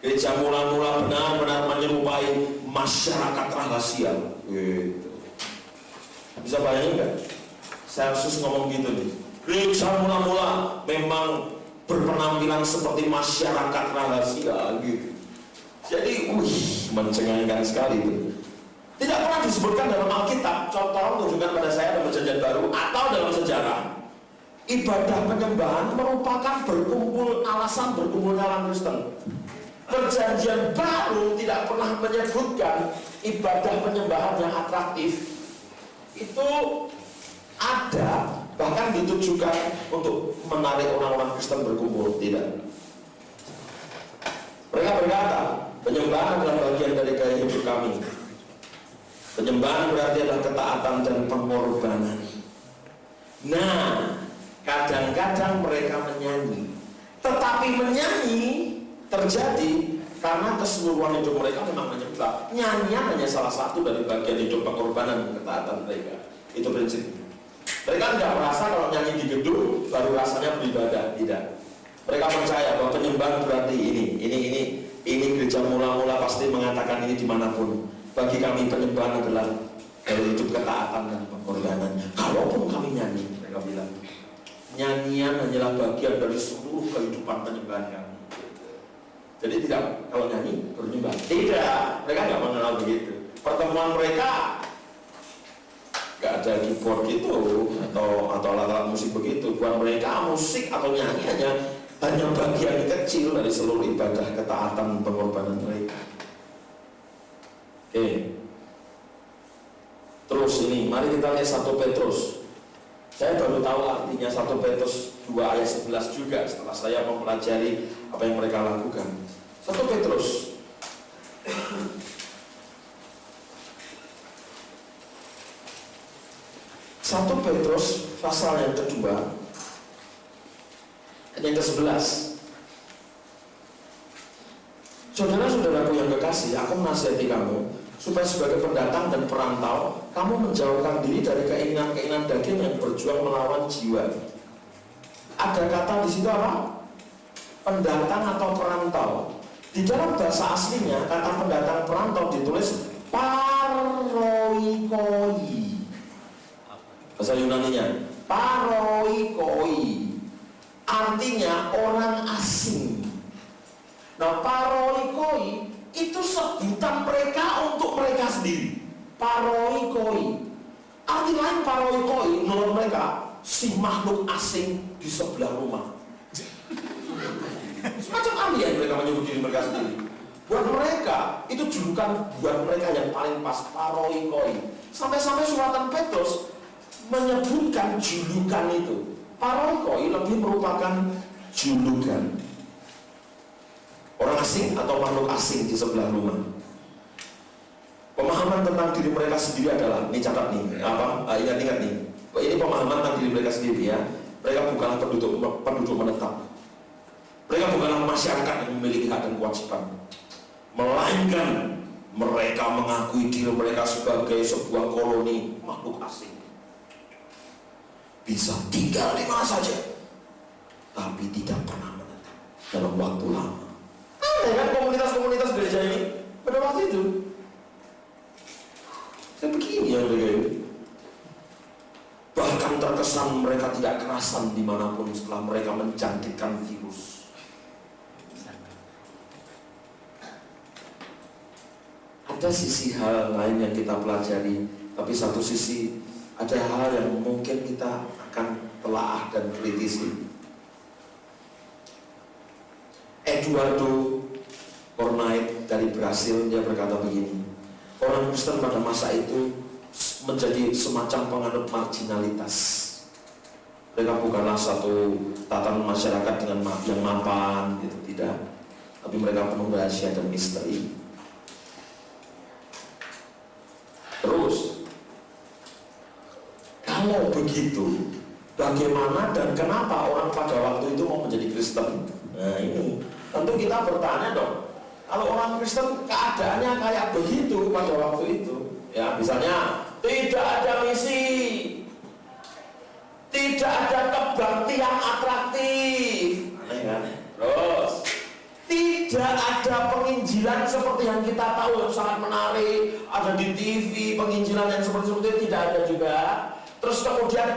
Gereja mula-mula benar-benar menyerupai masyarakat rahasia. Gitu. Bisa bayangin nggak? Celsus ngomong gitu nih. Gereja mula-mula memang berpenampilan seperti masyarakat rahasia gitu. Jadi, mencengangkan sekali itu. Tidak pernah disebutkan dalam Alkitab. Contoh menunjukkan pada saya dalam Perjanjian Baru atau dalam sejarah, ibadah penyembahan merupakan alasan berkumpulnya orang Kristen. Perjanjian Baru tidak pernah menyebutkan ibadah penyembahan yang atraktif. Itu ada, bahkan ditujukan untuk menarik orang-orang Kristen berkumpul. Tidak. Mereka berkata, penyembahan adalah bagian dari gaya hidup kami. Penyembahan berarti adalah ketaatan dan pengorbanan. Nah, kadang-kadang mereka menyanyi, tetapi menyanyi terjadi karena keseluruhan hidup mereka memang menyembah. Nyanyian hanya salah satu dari bagian hidup pengorbanan dan ketaatan mereka. Itu prinsipnya. Mereka tidak merasa kalau nyanyi di gedung baru rasanya beribadah. Tidak. Mereka percaya bahwa penyembahan berarti ini gereja mula-mula pasti mengatakan ini dimanapun. Bagi kami penyembahan adalah dari hidup ketaatan dan pengorbanan. Kalaupun kami nyanyi, mereka bilang, nyanyian hanyalah bagian dari seluruh kehidupan penyembahan kami. Jadi tidak, kalau nyanyi bernyembah. Tidak, mereka nggak mengenal begitu. Pertemuan mereka nggak ada keyboard gitu atau alat-alat musik begitu. Buat mereka musik atau nyanyi hanya bagian kecil dari seluruh ibadah ketaatan pengorbanan mereka. Oke. Terus ini, mari kita lihat 1 Petrus. Saya baru tahu artinya 1 Petrus 2 ayat 11 juga setelah saya mempelajari apa yang mereka lakukan. 1 Petrus 1 Petrus pasal yang kedua ayat yang ke-11. Saudara-saudaraku yang kekasih, aku menasihati kamu supaya sebagai pendatang dan perantau, kamu menjauhkan diri dari keinginan-keinginan daging yang berjuang melawan jiwa. Ada kata di situ apa? Pendatang atau perantau. Di dalam bahasa aslinya, kata pendatang perantau ditulis paroikoi. Bahasa Yunaninya paroikoi, artinya orang asing. Nah, paroikoi itu sebutan mereka untuk mereka sendiri. Paroikoi, arti lain paroikoi menurut mereka si makhluk asing di sebelah rumah. Semacam alien mereka menyebut diri mereka sendiri. Buat mereka, itu julukan buat mereka yang paling pas, paroikoi. Sampai-sampai suratan Petrus menyebutkan julukan itu. Paroikoi lebih merupakan julukan orang asing atau makhluk asing di sebelah rumah. Pemahaman tentang diri mereka sendiri adalah, ini catat nih, ingat-ingat nih, ini pemahaman tentang diri mereka sendiri ya. Mereka bukanlah penduduk menetap. Mereka bukanlah masyarakat yang memiliki hak dan kewajiban, melainkan mereka mengakui diri mereka sebagai sebuah koloni makhluk asing. Bisa tinggal di mana saja, tapi tidak pernah menetap dalam waktu lama. Aneh kan komunitas-komunitas gereja ini pada waktu itu. Dan begini ya mereka ini. Bahkan terkesan mereka tidak kerasan dimanapun setelah mereka menjangkitkan virus. Ada sisi hal lain yang kita pelajari, tapi satu sisi ada hal yang mungkin kita akan telaah dan kritisi. Eduardo Cornait dari Brasil, dia berkata begini, orang Kristen pada masa itu menjadi semacam penganut marginalitas. Mereka bukanlah satu tatanan masyarakat dengan yang mapan, gitu, tidak. Tapi mereka penuh rahasia dan misteri. Terus, kalau begitu, bagaimana dan kenapa orang pada waktu itu mau menjadi Kristen? Nah ini, tentu kita bertanya dong. Kalau orang Kristen keadaannya kayak begitu pada waktu itu, ya misalnya tidak ada misi, tidak ada kebaktian atraktif, aneh kan? Terus tidak ada penginjilan seperti yang kita tahu yang sangat menarik, ada di TV penginjilan yang seperti itu tidak ada juga. Terus kemudian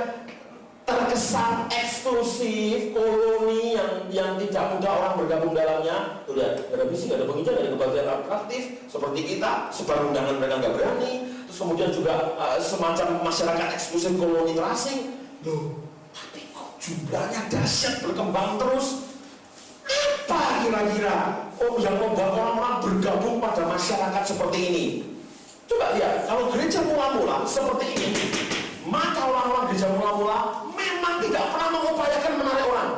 terkesan eksklusif, koloni yang tidak mudah orang bergabung dalamnya. Tuh lihat, gak ada misi, gak ada penginjilan, gak ada kebaktian atraktif seperti kita, sebar undangan mereka nggak berani. Terus kemudian juga semacam masyarakat eksklusif koloni terasing. Loh, tapi kok jumlahnya dahsyat berkembang terus? Apa kira-kira yang membuat orang-orang bergabung pada masyarakat seperti ini? Coba lihat, kalau gereja mula-mula seperti ini, maka orang-orang gereja mula-mula memang tidak pernah mengupayakan menarik orang.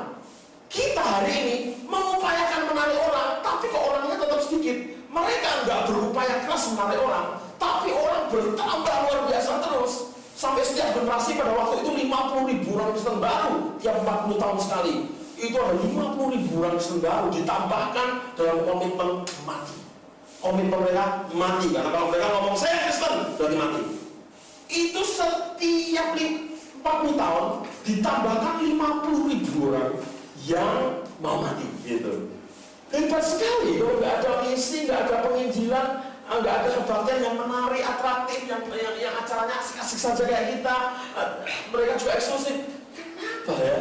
Kita hari ini mengupayakan menarik orang, tapi kok orangnya tetap sedikit. Mereka nggak berupaya keras menarik orang, tapi orang bertambah luar biasa terus. Sampai setiap generasi pada waktu itu 50.000 orang Kristen baru tiap 40 tahun sekali. Itu ada 50.000 orang Kristen baru ditambahkan dalam komitmen mati. Komitmen mereka mati, karena kalau mereka ngomong saya Kristen, berarti mati. Itu setiap 40 tahun ditambahkan 50.000 orang yang mau mati, gitu. Hebat sekali, kalau nggak ada misi, nggak ada penginjilan, nggak ada kebaktian yang menarik, atraktif, yang acaranya asik-asik saja kayak kita, mereka juga eksklusif. Kenapa ya?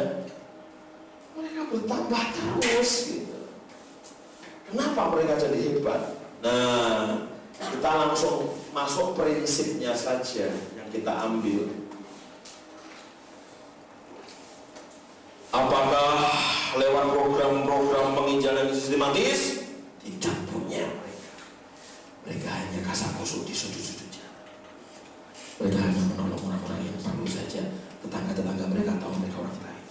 Mereka bertambah terus, gitu. Kenapa mereka jadi hebat? Nah, kita langsung masuk prinsipnya saja yang kita ambil. Apakah lewat program-program penginjilan sistematis? Tidak punya mereka. Mereka hanya kasar kusuk di sudut-sudutnya. Mereka hanya menolong orang-orang yang perlu saja. Tetangga-tetangga mereka tahu mereka orang baik.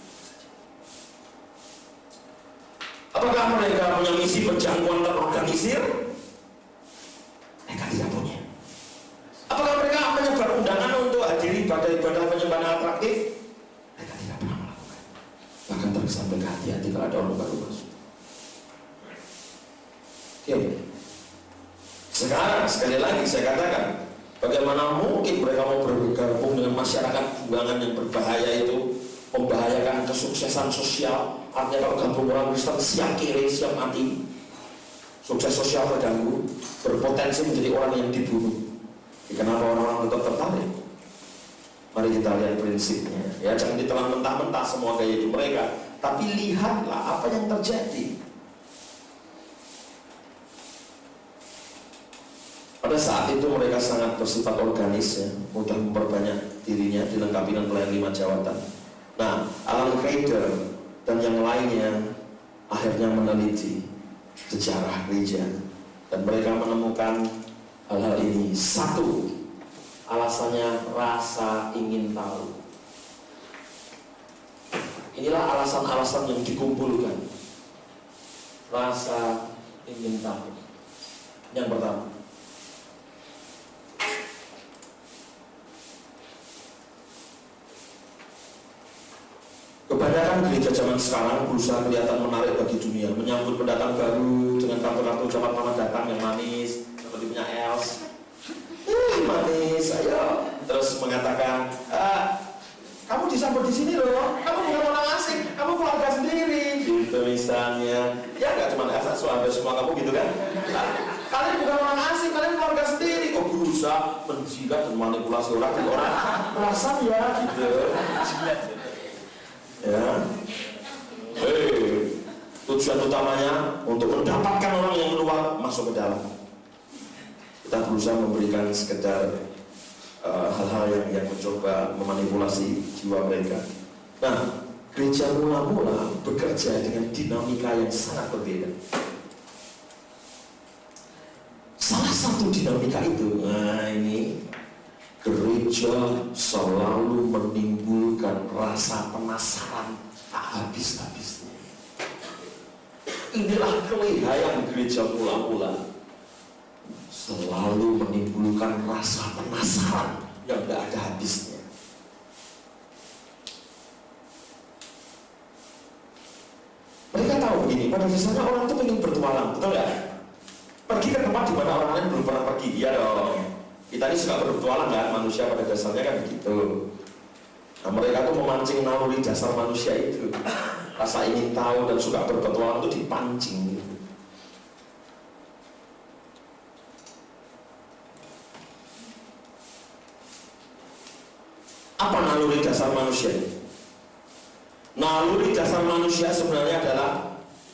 Apakah mereka punya misi penjangkauan terorganisir? Mereka tidak punya. Apakah mereka menyebar undangan untuk hadiri ibadah-ibadah penyembahan atraktif? Mereka tidak pernah melakukan. Bahkan terkesan mereka hati-hati kalau ada orang baru masuk. Oke. Sekarang sekali lagi saya katakan, bagaimana mungkin mereka mau bergabung dengan masyarakat buangan yang berbahaya itu, membahayakan kesuksesan sosial. Artinya kalau gabung orang Kristen siap kiri, siap mati, sukses sosial terganggu, berpotensi menjadi orang yang dibunuh. Kenapa orang-orang tetap tertarik? Mari kita lihat prinsipnya. Ya, jangan ditelan mentah-mentah semua gaya hidup mereka, tapi lihatlah apa yang terjadi. Pada saat itu mereka sangat bersifat organis, ya, mudah memperbanyak dirinya, dilengkapi dengan pelayan 5 jawatan. Nah, Alan Kreider dan yang lainnya akhirnya meneliti sejarah gereja dan mereka menemukan hal-hal ini. Satu, alasannya rasa ingin tahu. Inilah alasan-alasan yang dikumpulkan. Rasa ingin tahu. Yang pertama, kebanyakan gereja zaman sekarang berusaha kelihatan menarik bagi dunia, menyambut pendatang baru dengan kartu-kartu ucapan selamat datang yang manis, seperti punya Els. Manis, ayo. Terus mengatakan, kamu disambut di sini loh, kamu bukan orang asing, kamu keluarga sendiri. Gitu misalnya. Ya nggak cuma asal suami semua kamu gitu kan? Kalian bukan orang asing, kalian keluarga sendiri. Kok berusaha menjilat dan manipulasi orang dan orang perasaan ya gitu. Ya, tujuan utamanya untuk mendapatkan orang yang keluar masuk ke dalam. Kita berusaha memberikan sekedar hal-hal yang mencoba memanipulasi jiwa mereka. Nah, gereja mula-mula bekerja dengan dinamika yang sangat berbeda. Salah satu dinamika itu, nah ini, gereja selalu menimbulkan rasa penasaran tak habis-habisnya. Inilah kelebihan gereja mula-mula, selalu menimbulkan rasa penasaran yang tidak ada habisnya. Mereka tahu begini, pada dasarnya orang itu ingin bertualang, betul nggak? Pergi ke tempat di mana orang lain belum pernah pergi, ya dong. Kita ini suka berpetualang kan, manusia pada dasarnya kan begitu. Nah, mereka tuh memancing naluri dasar manusia itu. Rasa ingin tahu dan suka berpetualang itu dipancing gitu. Apa naluri dasar manusia? Naluri dasar manusia sebenarnya adalah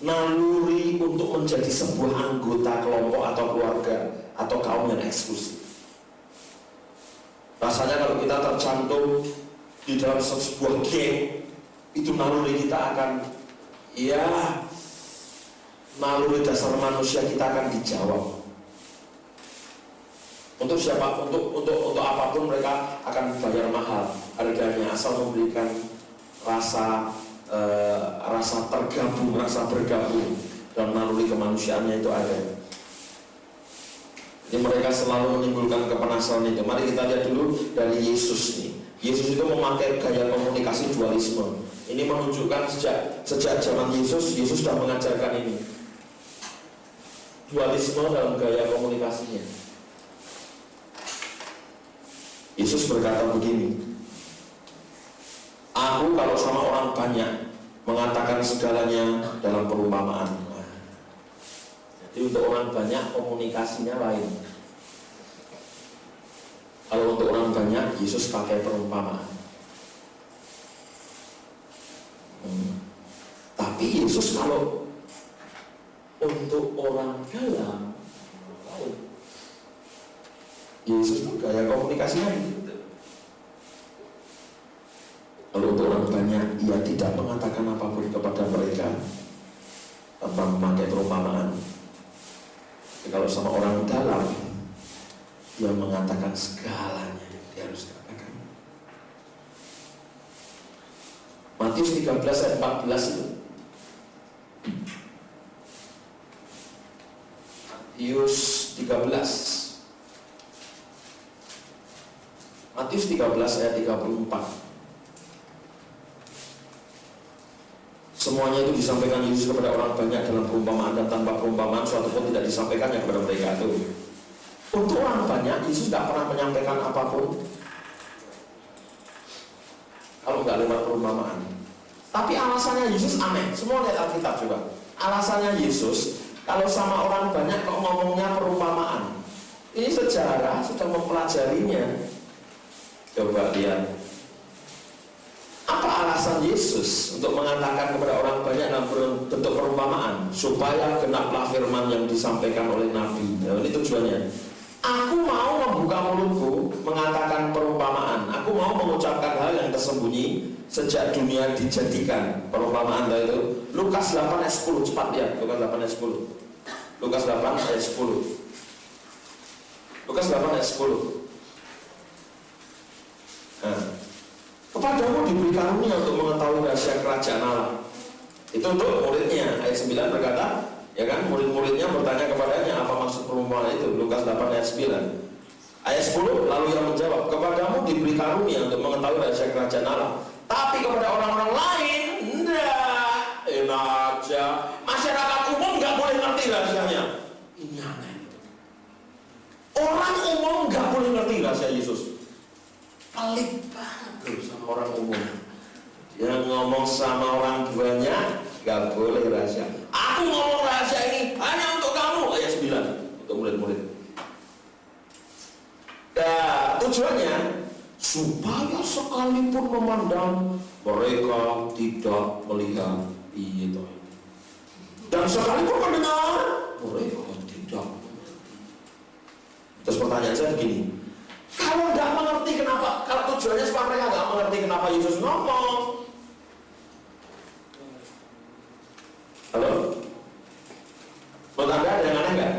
naluri untuk menjadi sebuah anggota kelompok atau keluarga atau kaum yang eksklusif. Rasanya kalau kita tercantum di dalam sebuah geng, itu naluri kita akan, ya, naluri dasar manusia kita akan dijawab. Untuk siapa, untuk apapun mereka akan bayar mahal harganya asal memberikan rasa tergabung, rasa bergabung dalam naluri kemanusiaannya itu ada. Jadi mereka selalu menimbulkan kepenasaran itu. Mari kita lihat dulu dari Yesus nih. Yesus itu memakai gaya komunikasi dualisme. Ini menunjukkan sejak zaman Yesus sudah mengajarkan ini. Dualisme dalam gaya komunikasinya. Yesus berkata begini, aku kalau sama orang banyak mengatakan segalanya dalam perumpamaan. Jadi untuk orang banyak komunikasinya lain. Kalau untuk orang banyak Yesus pakai perumpamaan. Tapi Yesus kalau untuk orang dalam lain. Yesus itu gaya komunikasinya gitu. Kalau untuk orang banyak, ia tidak mengatakan apapun kepada mereka tanpa memakai perumpamaan. Tapi kalau sama orang dalam, dia mengatakan segalanya yang dia harus katakan. Matius 13 ayat 14 itu. Matius 13. Matius 13 ayat 34. Semuanya itu disampaikan Yesus kepada orang banyak dalam perumpamaan, dan tanpa perumpamaan suatu pun tidak disampaikannya kepada mereka itu. Untuk orang banyak Yesus tidak pernah menyampaikan apapun kalau nggak lewat perumpamaan. Tapi alasannya Yesus aneh. Semua lihat Alkitab coba. Alasannya Yesus kalau sama orang banyak kok ngomongnya perumpamaan. Ini sejarah sudah mempelajarinya. Coba lihat. Apa alasan Yesus untuk mengatakan kepada orang banyak dalam bentuk perumpamaan? Supaya genaplah firman yang disampaikan oleh Nabi. Nah, ini tujuannya. Aku mau membuka mulutku, mengatakan perumpamaan. Aku mau mengucapkan hal yang tersembunyi sejak dunia dijadikan. Perumpamaan itu Lukas 8 ayat 10. Cepat ya, Lukas 8 ayat 10. Lukas 8 ayat 10. Lukas 8 ayat 10. Nah, kepadamu diberi karunia untuk mengetahui rahasia kerajaan Allah. Itu untuk muridnya. Ayat 9 berkata, ya kan, murid-muridnya bertanya kepadanya apa maksud perumpamaan itu. Lukas 8 ayat 9. Ayat 10, lalu ia menjawab, kepadamu diberi karunia untuk mengetahui rahasia kerajaan Allah, tapi kepada orang-orang lain enggak. Enak aja, masyarakat umum nggak boleh ngerti rahasianya. Ini aneh. Orang umum nggak boleh ngerti rahasia Yesus. Pelit banget sama orang umum. Yang ngomong sama orang banyak nggak boleh rahasia. Aku ngomong rahasia ini hanya untuk kamu. Ayat 9 untuk murid-murid. Nah, tujuannya supaya sekalipun memandang mereka tidak melihat itu. Dan sekalipun mendengar mereka tidak. Terus pertanyaan saya begini, kalau nggak mengerti kenapa, kalau tujuannya supaya mereka nggak mengerti kenapa Yesus ngomong. Halo? Menurut Anda ada yang aneh nggak?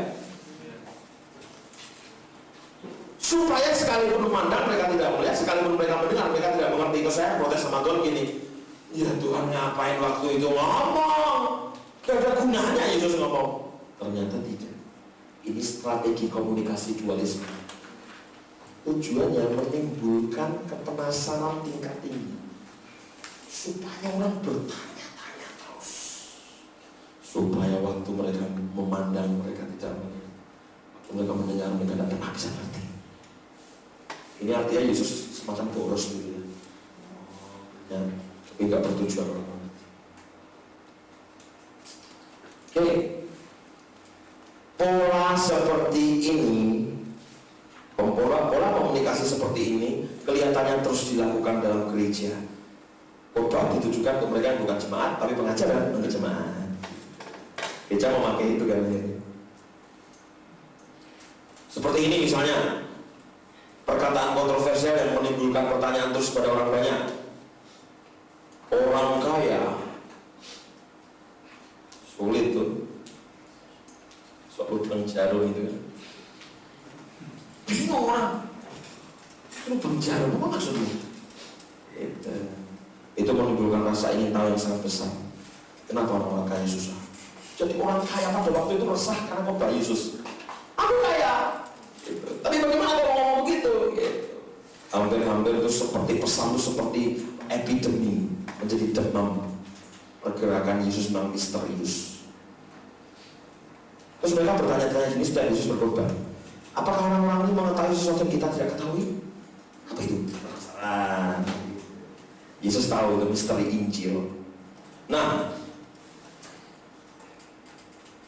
Supaya sekalipun memandang mereka tidak melihat, sekalipun mereka mendengar mereka tidak mengerti. Kalau saya protes sama Tuhan gini, ya Tuhan ngapain waktu itu ngomong? Gak ada gunanya Yesus ngomong. Ternyata tidak. Ini strategi komunikasi dualisme. Tujuannya menimbulkan kepenasaran tingkat tinggi, supaya orang bertanya-tanya terus, supaya waktu mereka memandang mereka tidak melihat, waktu mereka mendengar mereka tidak pernah bisa ngerti. Ini artinya Yesus semacam boros gitu ya. Ya, tapi nggak bertujuan orang mengerti. Oke, pola seperti ini, pola komunikasi seperti ini kelihatannya terus dilakukan dalam gereja. Khotbah ditujukan ke mereka yang bukan jemaat, tapi pengajaran untuk jemaat. Gereja memakai itu kan. Seperti ini misalnya, perkataan kontroversial yang menimbulkan pertanyaan terus pada orang banyak. Orang kaya sulit tuh, soal Bang Jarum itu kan. Bingung orang, itu Bang Jarum apa maksudnya? Itu menimbulkan rasa ingin tahu yang sangat besar. Kenapa orang kaya susah? Jadi orang kaya pada waktu itu resah karena khotbah Yesus. Aku kaya, tapi bagaimana kalau ngomong begitu? Hampir-hampir itu seperti pesan itu seperti epidemi, menjadi demam. Pergerakan Yesus memang misterius. Terus mereka bertanya-tanya jenis dan Yesus berkhotbah. Apakah orang-orang ini mengetahui sesuatu yang kita tidak ketahui? Apa itu? Penasaran. Yesus tahu itu misteri Injil. Nah,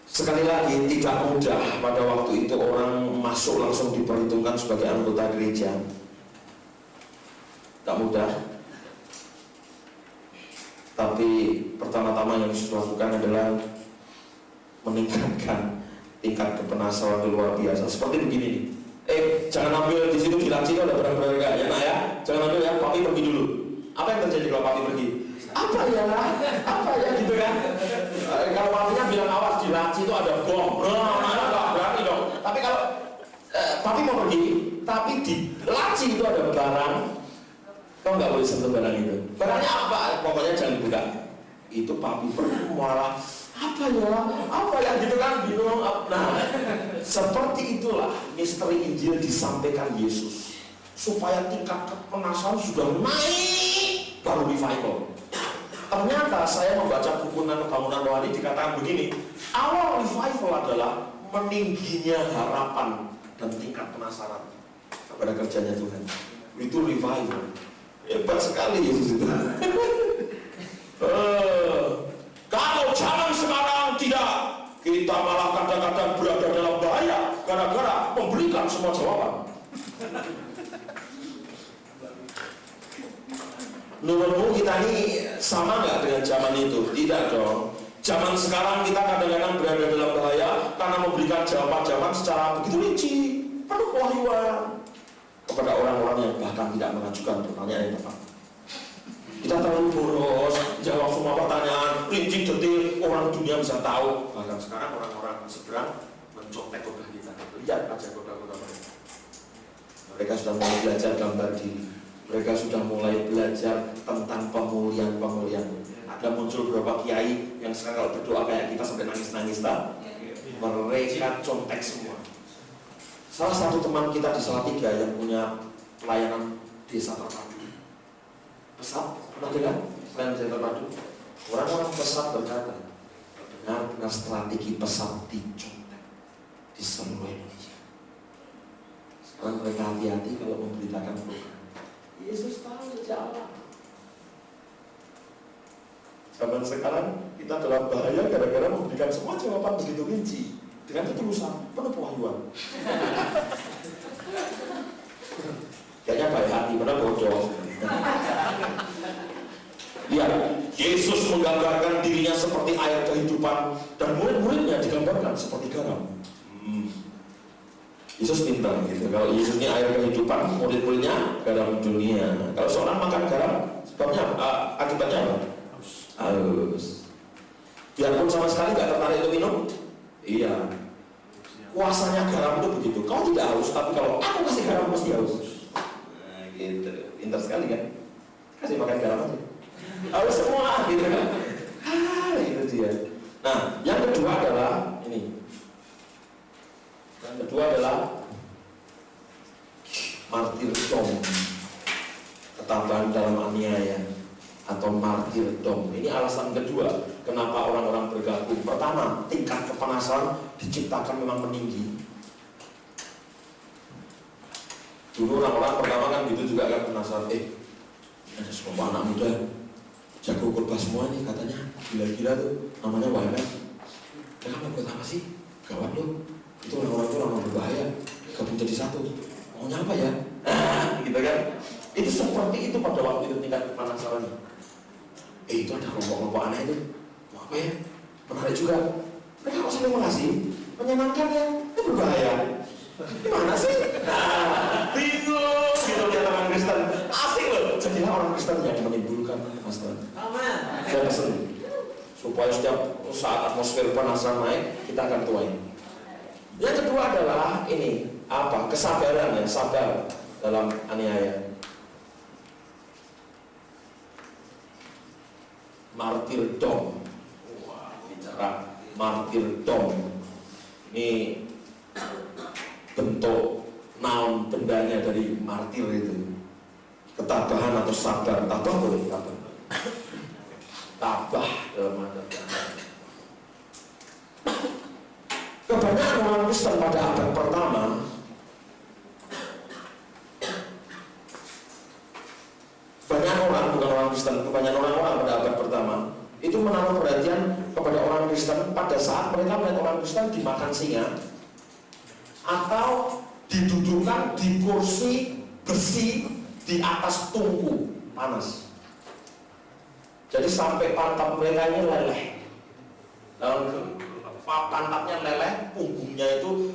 sekali lagi tidak mudah pada waktu itu orang masuk langsung diperhitungkan sebagai anggota gereja. Tidak mudah. Tapi pertama-tama yang Yesus lakukan adalah meningkatkan tingkat kepenasaran yang luar biasa. Seperti begini nih. Jangan ambil di situ di laci itu ada barang-barang ya nak ya. Jangan ambil ya, papi pergi dulu. Apa yang terjadi kalau papi pergi? Apa ya gitu kan? Kalau papinya bilang awas di laci itu ada bom, nggak berani dong. Tapi kalau papi mau pergi, tapi di laci itu ada barang, kau nggak boleh sentuh barang itu. Barangnya apa? Pokoknya jangan dibuka. Itu papi pergi malah apa ya gitu kan bingung. Nah, seperti itulah misteri Injil disampaikan Yesus supaya tingkat kepenasaran sudah naik baru revival. Ternyata saya membaca buku Bangunan Rohani dikatakan begini, awal revival adalah meningginya harapan dan tingkat penasaran kepada kerjanya Tuhan. Itu revival. Hebat sekali Yesus itu. Kalau zaman sekarang tidak, kita malah kadang-kadang berada dalam bahaya gara-gara memberikan semua jawaban. Menurutmu kita ini sama nggak dengan zaman itu? Tidak dong. Zaman sekarang kita kadang-kadang berada dalam bahaya karena memberikan jawaban-jawaban secara begitu rinci. penuh pewahyuan kepada orang-orang yang bahkan tidak mengajukan pertanyaan yang tepat. Kita terlalu boros, jawab semua pertanyaan, rinci detil, orang dunia bisa tahu. Bahkan sekarang orang-orang segera mencontek khotbah kita. Lihat aja khotbah-khotbah mereka. Mereka sudah mulai belajar gambar diri. Mereka sudah mulai belajar tentang pemulihan-pemulihan. Ada muncul beberapa kiai yang sekarang kalau berdoa kayak kita sampai nangis-nangis, tak? Mereka contek semua. Salah satu teman kita di Salatiga yang punya pelayanan desa terpadu, pesat, pernah dengar pelayanan desa terpadu? Orang-orang pesat berkata, benar-benar strategi pesat dicontek di seluruh Indonesia. Sekarang mereka hati-hati kalau memberitakan program. Yesus tahu sejak awal. Zaman sekarang kita dalam bahaya gara-gara memberikan semua jawaban begitu rinci dengan ketulusan, penuh pewahyuan. Kayaknya baik hati, benar bodoh. Lihat, Yesus menggambarkan dirinya seperti air kehidupan dan murid-muridnya digambarkan seperti garam. Yesus pintar gitu. Kalau Yesus ini air kehidupan, murid-muridnya garam dunia. Kalau seorang makan garam, sebabnya akibatnya apa? Haus. Biarpun sama sekali nggak tertarik untuk minum, iya. Kuasanya garam itu begitu. Kau tidak haus, tapi kalau aku kasih garam pasti haus. Nah, gitu. Pintar sekali kan? Kasih makan garam aja. Haus semua, gitu kan? Itu dia. Nah, yang kedua adalah ini. Yang kedua adalah martyrdom, ketabahan dalam aniaya atau martyrdom. Ini alasan kedua kenapa orang-orang bergabung. Pertama, tingkat kepanasan diciptakan memang meninggi. Dulu orang-orang pertama kan gitu juga kan penasaran, ada sekelompok anak muda jago khotbah semua nih katanya, gila-gila tuh, namanya WMF. Mereka mau buat apa sih? Gawat loh. Itu orang-orang itu orang berbahaya, gabung jadi satu. Maunya apa ya? Gitu kan? Itu seperti itu pada waktu itu tingkat kepanasannya. Itu ada kelompok-kelompok aneh itu. Mau apa ya? Menarik juga. Mereka kok saling mengasihi, menyenangkan ya? Itu berbahaya. Gimana sih? Bingung gitu lihat orang Kristen. Asik loh. Jadilah orang Kristen yang menimbulkan kepanasan. Amin. Saya pesen supaya setiap saat atmosfer panasan naik, kita akan tuain. Yang kedua adalah ini apa? Kesabaran, ya, sabar dalam aniaya. Martyrdom. Wah, bicara martyrdom. Ini bentuk noun bendanya dari martir itu. Ketabahan atau sabar. Tabah boleh, tabah. Tabah dalam ada. Kebanyakan orang Kristen pada abad pertama bukan orang Kristen, kebanyakan orang-orang pada abad pertama itu menaruh perhatian kepada orang Kristen pada saat mereka melihat orang Kristen dimakan singa atau didudukkan di kursi besi di atas tungku panas. Jadi sampai pantat mereka ini leleh. Pantatnya leleh, punggungnya itu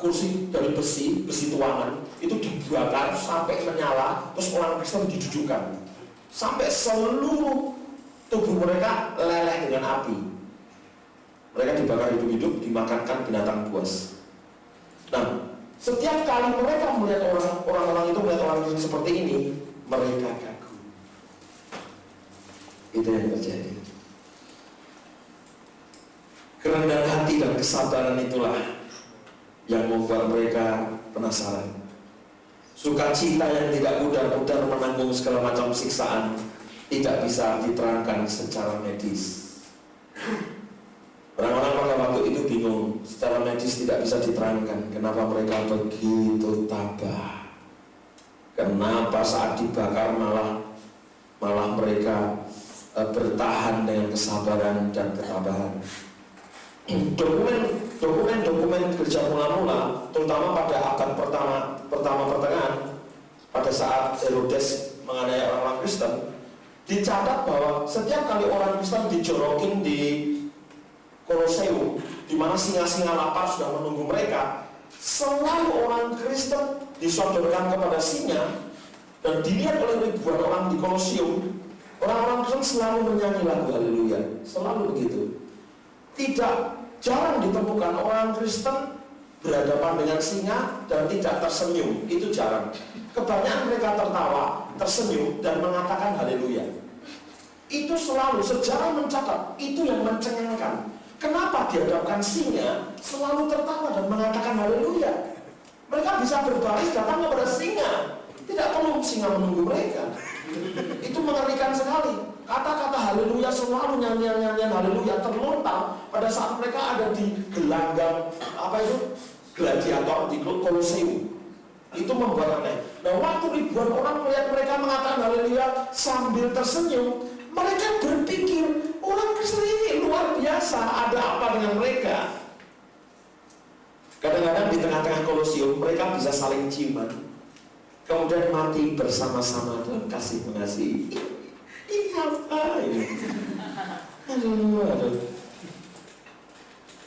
kursi dari besi tuangan itu dibakar sampai menyala, terus orang Kristen didudukkan sampai seluruh tubuh mereka leleh dengan api. Mereka dibakar hidup-hidup, dimakankan binatang buas. Nah, setiap kali mereka melihat orang-orang itu melihat orang Kristen seperti ini, mereka kagum. Itu yang terjadi. Kerendahan hati dan kesabaran itulah yang membuat mereka penasaran. Sukacita yang tidak pudar-pudar menanggung segala macam siksaan tidak bisa diterangkan secara medis. Orang-orang pada waktu itu bingung, secara medis tidak bisa diterangkan kenapa mereka begitu tabah. Kenapa saat dibakar malah mereka bertahan dengan kesabaran dan ketabahan. Dokumen gereja mula-mula, terutama pada abad pertama pertengahan, pada saat Herodes menganiaya orang Kristen, dicatat bahwa setiap kali orang Kristen dijorokin di Koloseum, di mana singa-singa lapar sudah menunggu mereka, Selalu orang Kristen disodorkan kepada singa dan dilihat oleh ribuan orang di Kolosium. Orang-orang Kristen selalu menyanyi lagu haleluya, selalu begitu. Tidak jarang ditemukan orang Kristen berhadapan dengan singa dan tidak tersenyum, itu jarang. Kebanyakan mereka tertawa, tersenyum dan mengatakan haleluya. Itu selalu, sejarah mencatat, itu yang mencengangkan. Kenapa dihadapkan singa selalu tertawa dan mengatakan haleluya? Mereka bisa berbaris datang kepada singa, tidak perlu singa menunggu mereka. Itu mengerikan sekali. Kata-kata haleluya selalu, nyanyian-nyanyian haleluya terlontar pada saat mereka ada di gelanggang gladiator di Kolosium. Itu membuat aneh. Nah, waktu ribuan orang melihat mereka mengatakan haleluya sambil tersenyum, mereka berpikir orang Kristen ini luar biasa, ada apa dengan mereka? Kadang-kadang di tengah-tengah Kolosium mereka bisa saling ciuman, kemudian mati bersama-sama dalam kasih mengasihi. Ini apa ini? Aduh.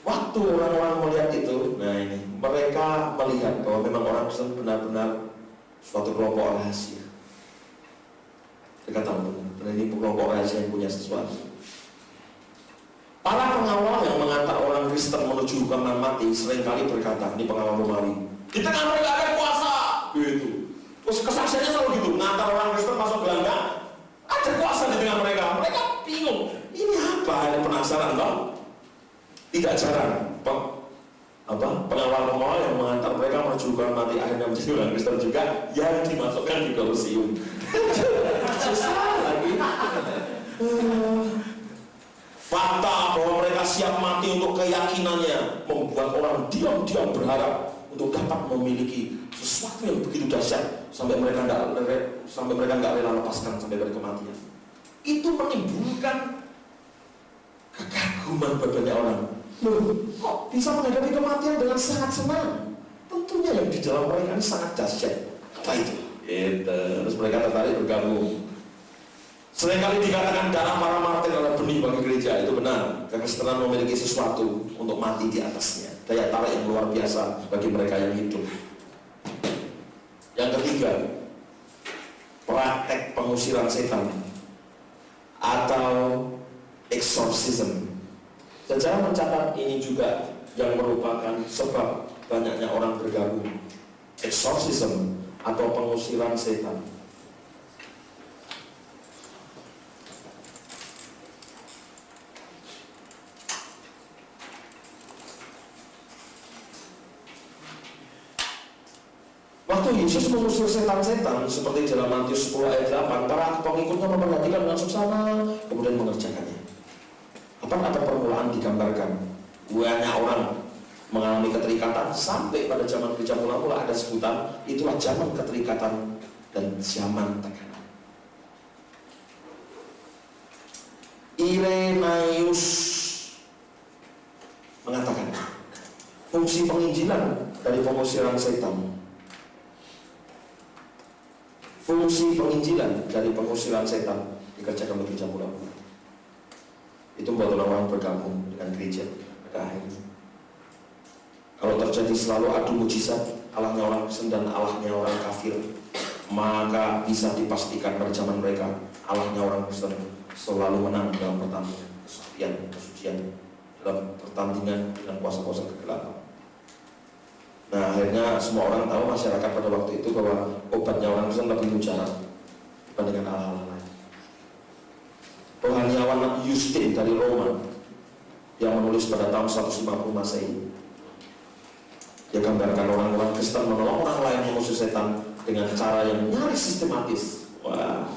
Waktu orang-orang melihat itu, nah ini, mereka melihat bahwa memang orang Kristen benar-benar suatu kelompok rahasia. Mereka tahu benar ini kelompok rahasia yang punya sesuatu. Para pengawal yang mengantar orang Kristen menuju hukuman mati seringkali berkata, ini pengawal Romawi, di tengah mereka ada kuasa, gitu. Terus kesaksiannya selalu gitu, mengantar orang Kristen masuk gelanggang, ada kuasa di tengah mereka. Mereka bingung, ini apa? Ada penasaran toh? Tidak jarang pengawal-pengawal yang mengantar mereka menuju hukuman mati akhirnya menjadi orang Kristen juga yang dimasukkan di Kolosium. Susah lagi. Fakta bahwa mereka siap mati untuk keyakinannya membuat orang diam-diam berharap untuk dapat memiliki sesuatu yang begitu dahsyat sampai mereka nggak rela lepaskan sampai pada kematian. Itu menimbulkan kekaguman bagi banyak orang. Loh, kok bisa menghadapi kematian dengan sangat senang? Tentunya yang di dalam mereka ini sangat dahsyat. Apa itu? Terus mereka tertarik bergabung. Seringkali dikatakan darah para martir adalah benih bagi gereja. Itu benar. Kekristenan memiliki sesuatu untuk mati di atasnya. Daya tarik yang luar biasa bagi mereka yang hidup. Yang ketiga, praktek pengusiran setan atau exorcism. Sejarah mencatat ini juga yang merupakan sebab banyaknya orang bergabung. Exorcism atau pengusiran setan. Waktu Yesus mengusir setan-setan seperti dalam Matius 10 ayat 8, para pengikutnya memperhatikan dengan seksama kemudian mengerjakannya. Apa permulaan digambarkan? Banyak orang mengalami keterikatan sampai pada zaman gereja mula-mula ada sebutan itulah zaman keterikatan dan zaman tekanan. Irenaeus mengatakan fungsi penginjilan dari pengusiran setan. Fungsi penginjilan dari pengusiran setan dikerjakan oleh gereja mula-mula. Itu membuat orang-orang bergabung dengan gereja pada akhirnya. Kalau terjadi selalu adu mujizat, Allahnya orang Kristen dan Allahnya orang kafir, maka bisa dipastikan pada zaman mereka Allahnya orang Kristen selalu menang dalam pertandingan kesaktian, kesucian, dalam pertandingan dengan kuasa-kuasa kegelapan. Nah akhirnya semua orang tahu, masyarakat pada waktu itu, bahwa obatnya orang Kristen lebih mujarab dibandingkan hal-hal lain. Rohaniawan Justin dari Roma yang menulis pada tahun 150 Masehi, dia gambarkan orang-orang Kristen menolong orang lain mengusir setan dengan cara yang nyaris sistematis. Wah.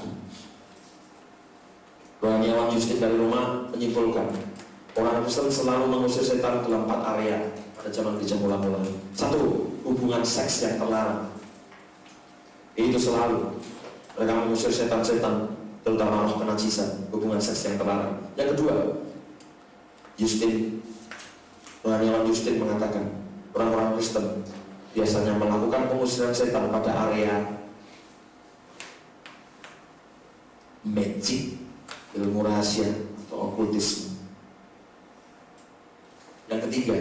Rohaniawan Justin dari Roma menyimpulkan orang Kristen selalu mengusir setan dalam 4 area pada zaman gereja mula-mula. 1. Hubungan seks yang terlarang. Itu selalu mereka mengusir setan-setan, terutama roh kenajisan, hubungan seks yang terlarang. Yang kedua, Rohaniawan Justin mengatakan orang-orang Kristen biasanya melakukan pengusiran setan pada area magic, ilmu rahasia atau okultisme. Yang ketiga,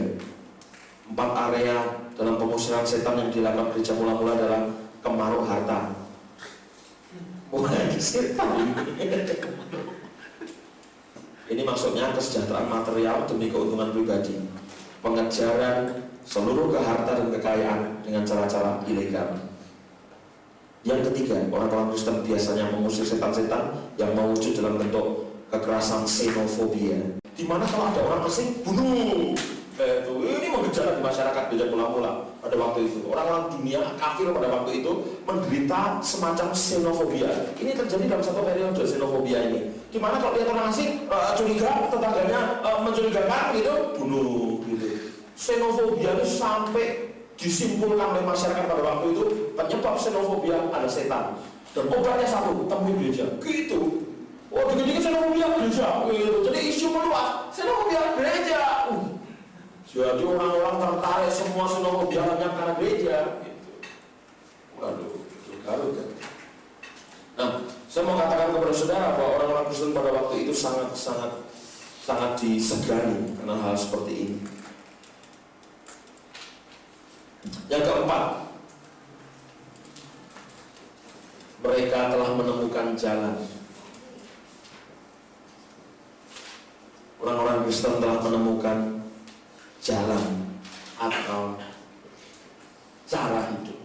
4 area dalam pengusiran setan yang dilakukan gereja mula-mula adalah kemaruk harta. Bukan setan. Ini maksudnya kesejahteraan material demi keuntungan pribadi, pengejaran seluruh harta dan kekayaan dengan cara-cara ilegal. Yang ketiga, orang-orang Kristen biasanya mengusir setan-setan yang mewujud dalam bentuk kekerasan xenofobia, di mana kalau ada orang asing, bunuh. Ini menggejala di masyarakat gereja mula-mula pada waktu itu. Orang-orang dunia kafir pada waktu itu menderita semacam xenofobia. Ini terjadi dalam satu periode xenofobia ini, di mana kalau lihat orang asing curiga, tetangganya mencurigakan gitu, bunuh gitu. Xenofobia itu sampai disimpulkan oleh masyarakat pada waktu itu penyebab xenofobia ada setan, dan obatnya satu, temui gereja gitu. Oh, dikit-dikit xenofobia gereja gitu. Jadi isu meluas, xenofobia gereja. Jadi orang-orang tertarik semua xenofobia hanya karena gereja gitu. Waduh, itu Garut kan. Nah, saya mau katakan kepada saudara bahwa orang-orang Kristen pada waktu itu sangat disegani karena hal seperti ini. Yang keempat, mereka telah menemukan jalan. Orang-orang Kristen telah menemukan jalan atau cara hidup.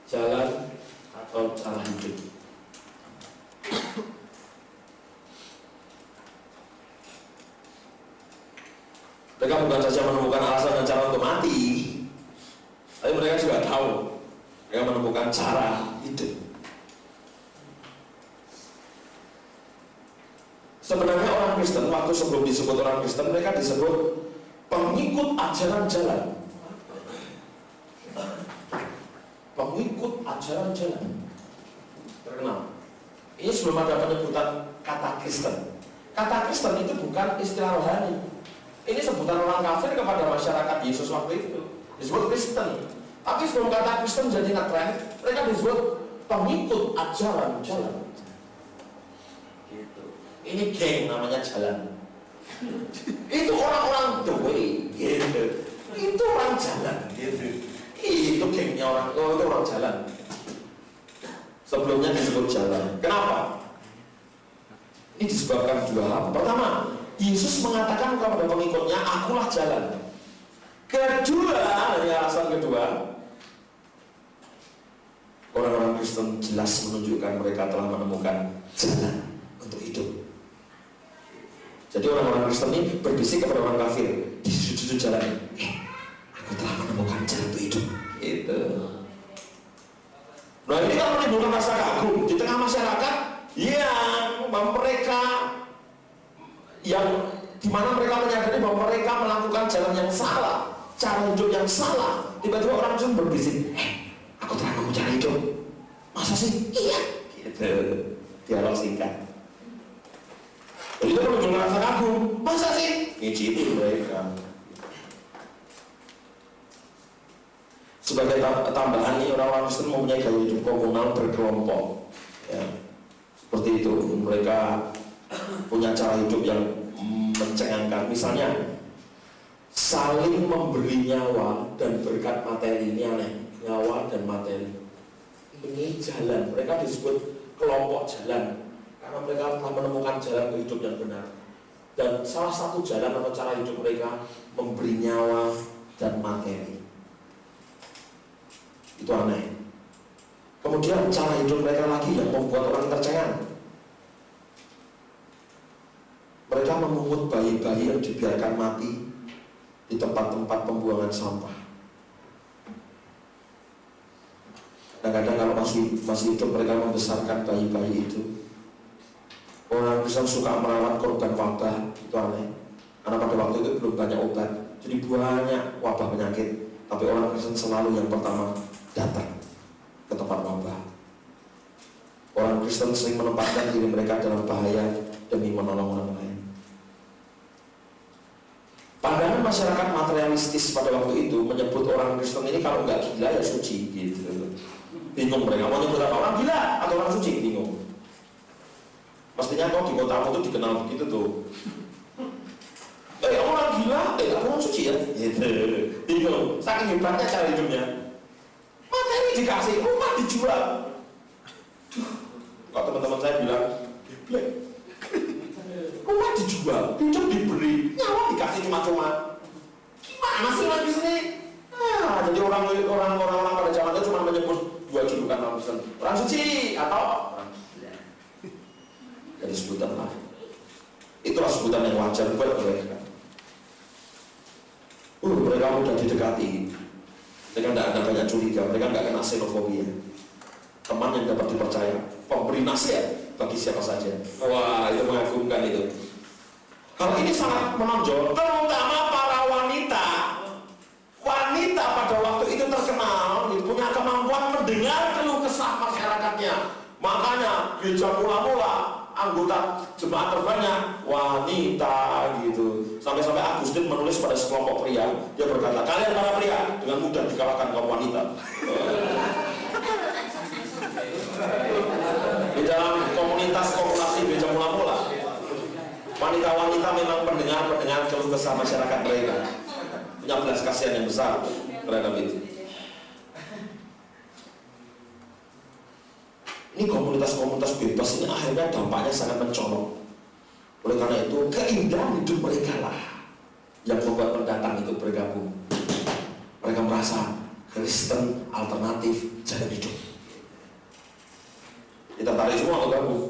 Jalan atau cara hidup. Mereka bukan saja menemukan alasan dan cara untuk mati, tapi mereka juga tahu mereka menemukan cara hidup. Sebenarnya orang Kristen, waktu sebelum disebut orang Kristen, mereka disebut pengikut ajaran jalan. Pengikut ajaran jalan. Terkenal. Ini sebelum ada penyebutan kata Kristen. Kata Kristen itu bukan istilah rohani. Ini sebutan orang kafir kepada masyarakat Yesus waktu itu. Disebut Kristen. Tapi sebelum kata Kristen jadi ngetren, mereka disebut pengikut ajaran jalan. Ini geng namanya jalan. Itu orang-orang the way gitu. Itu orang jalan gitu. Itu gengnya orang, itu orang jalan. Sebelumnya disebut jalan. Kenapa? Ini disebabkan dua hal. Pertama, Yesus mengatakan kepada pengikutnya, akulah jalan. Kedua, alasan kedua, orang-orang Kristen jelas menunjukkan mereka telah menemukan jalan untuk hidup. Jadi orang-orang Kristen ini berbisik kepada orang kafir di sudut-sudut jalan. Aku telah menemukan jalan untuk hidup. Itu. Nah, ini kan menimbulkan rasa kagum di tengah masyarakat yang mereka dimana mereka menyadari bahwa mereka melakukan jalan yang salah, cara hidup yang salah. Tiba-tiba orang Kristen berbisik, aku telah menemukan cara hidup. Masa sih? Iya. Gitu. Dialog singkat. Jadi itu menunjukkan rasa kagum. Masa sih? Ngicitin mereka. Sebagai tambahan ini, orang-orang Kristen mempunyai gaya hidup komunal berkelompok. Ya. Seperti itu, mereka punya cara hidup yang mencengangkan. Misalnya, saling memberi nyawa dan berkat materi. Ini aneh, nyawa dan materi. Ini jalan. Mereka disebut kelompok jalan. Karena mereka telah menemukan jalan hidup yang benar. Dan salah satu jalan atau cara hidup mereka memberi nyawa dan materi. Itu aneh. Kemudian cara hidup mereka lagi yang membuat orang tercengang. Mereka memungut bayi-bayi yang dibiarkan mati di tempat-tempat pembuangan sampah. Kadang-kadang kalau masih hidup mereka membesarkan bayi-bayi itu. Orang Kristen suka merawat korban wabah, itu aneh. Karena pada waktu itu belum banyak obat, jadi banyak wabah penyakit. Tapi orang Kristen selalu yang pertama datang ke tempat wabah. Orang Kristen sering menempatkan diri mereka dalam bahaya demi menolong orang lain. Pandangan masyarakat materialistis pada waktu itu menyebut orang Kristen ini kalau nggak gila ya suci gitu. Bingung mereka mau nyebut apa, orang gila atau orang suci, bingung. Mestinya kau di kotamu tuh dikenal begitu tuh. Orang bilang, orang suci ya? Gitu. Bingung, saking hebatnya cara hidupnya. Materi dikasih, rumah dijual. Kok teman-teman saya bilang, geblek. Rumah dijual, hidup diberi, nyawa dikasih cuma-cuma. Gimana sih lagi sini? Jadi orang pada zaman itu cuma menyebut dua julukan orang Kristen, orang suci atau orang gila. Jadi sebutan lah. Itulah sebutan yang wajar buat mereka. Mereka mudah didekati. Mereka tidak ada banyak curiga, mereka nggak kena xenofobia. Teman yang dapat dipercaya, pemberi nasihat bagi siapa saja. Wah, itu mengagumkan itu. Hal ini sangat menonjol, terutama para wanita. Wanita pada waktu itu terkenal, punya kemampuan mendengar keluh kesah masyarakatnya. Makanya gereja mula-mula anggota jemaat terbanyak wanita gitu. Sampai-sampai Agustin menulis pada sekelompok pria, dia berkata, kalian para pria dengan mudah dikalahkan kaum wanita. Di dalam komunitas populasi gereja mula-mula, wanita-wanita memang pendengar keluh kesah masyarakat mereka. Punya belas kasihan yang besar terhadap itu. Ini komunitas-komunitas bebas ini akhirnya dampaknya sangat mencolok. Oleh karena itu keindahan hidup mereka lah yang membuat pendatang itu bergabung. Mereka merasa Kristen alternatif jalan hidup. Kita tarik semua untuk gabung.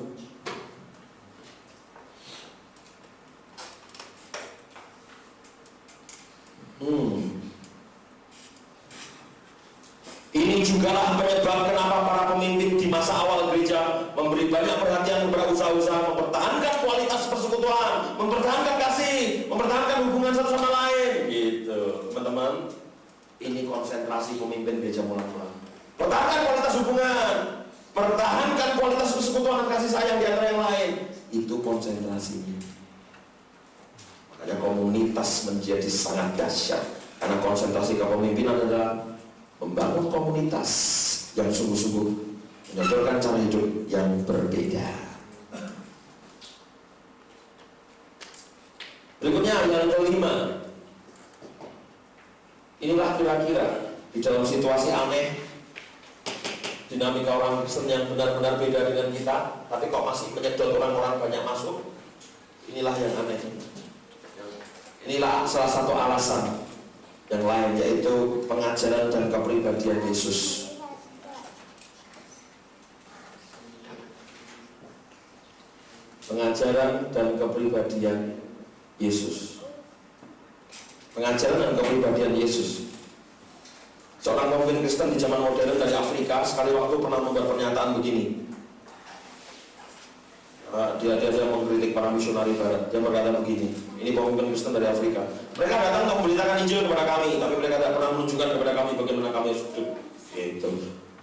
Ini jugalah penyebab kenapa para pemimpin di masa awal gereja memberi banyak perhatian kepada usaha-usaha mempertahankan kualitas persekutuan, mempertahankan kasih, mempertahankan hubungan satu sama lain. Gitu, teman-teman. Ini konsentrasi pemimpin gereja mula-mula. Pertahankan kualitas hubungan, pertahankan kualitas persekutuan dan kasih sayang di antara yang lain. Itu konsentrasinya. Makanya komunitas menjadi sangat dahsyat karena konsentrasi kepemimpinan adalah membangun komunitas yang sungguh-sungguh menyodorkan cara hidup yang berbeda. Berikutnya yang kelima. Inilah kira-kira di dalam situasi aneh, dinamika orang Kristen yang benar-benar beda dengan kita, tapi kok masih menyedot orang-orang banyak masuk. Inilah yang aneh. Inilah salah satu alasan yang lain, yaitu pengajaran dan kepribadian Yesus. Pengajaran dan kepribadian Yesus. Pengajaran dan kepribadian Yesus. Seorang pemimpin Kristen di zaman modern dari Afrika sekali waktu pernah membuat pernyataan begini. Dia mengkritik para misionari Barat. Dia berkata begini. Ini pemimpin Kristen dari Afrika. Mereka datang untuk memberitakan Injil kepada kami, tapi mereka tidak pernah menunjukkan kepada kami bagaimana kami hidup. Gitu.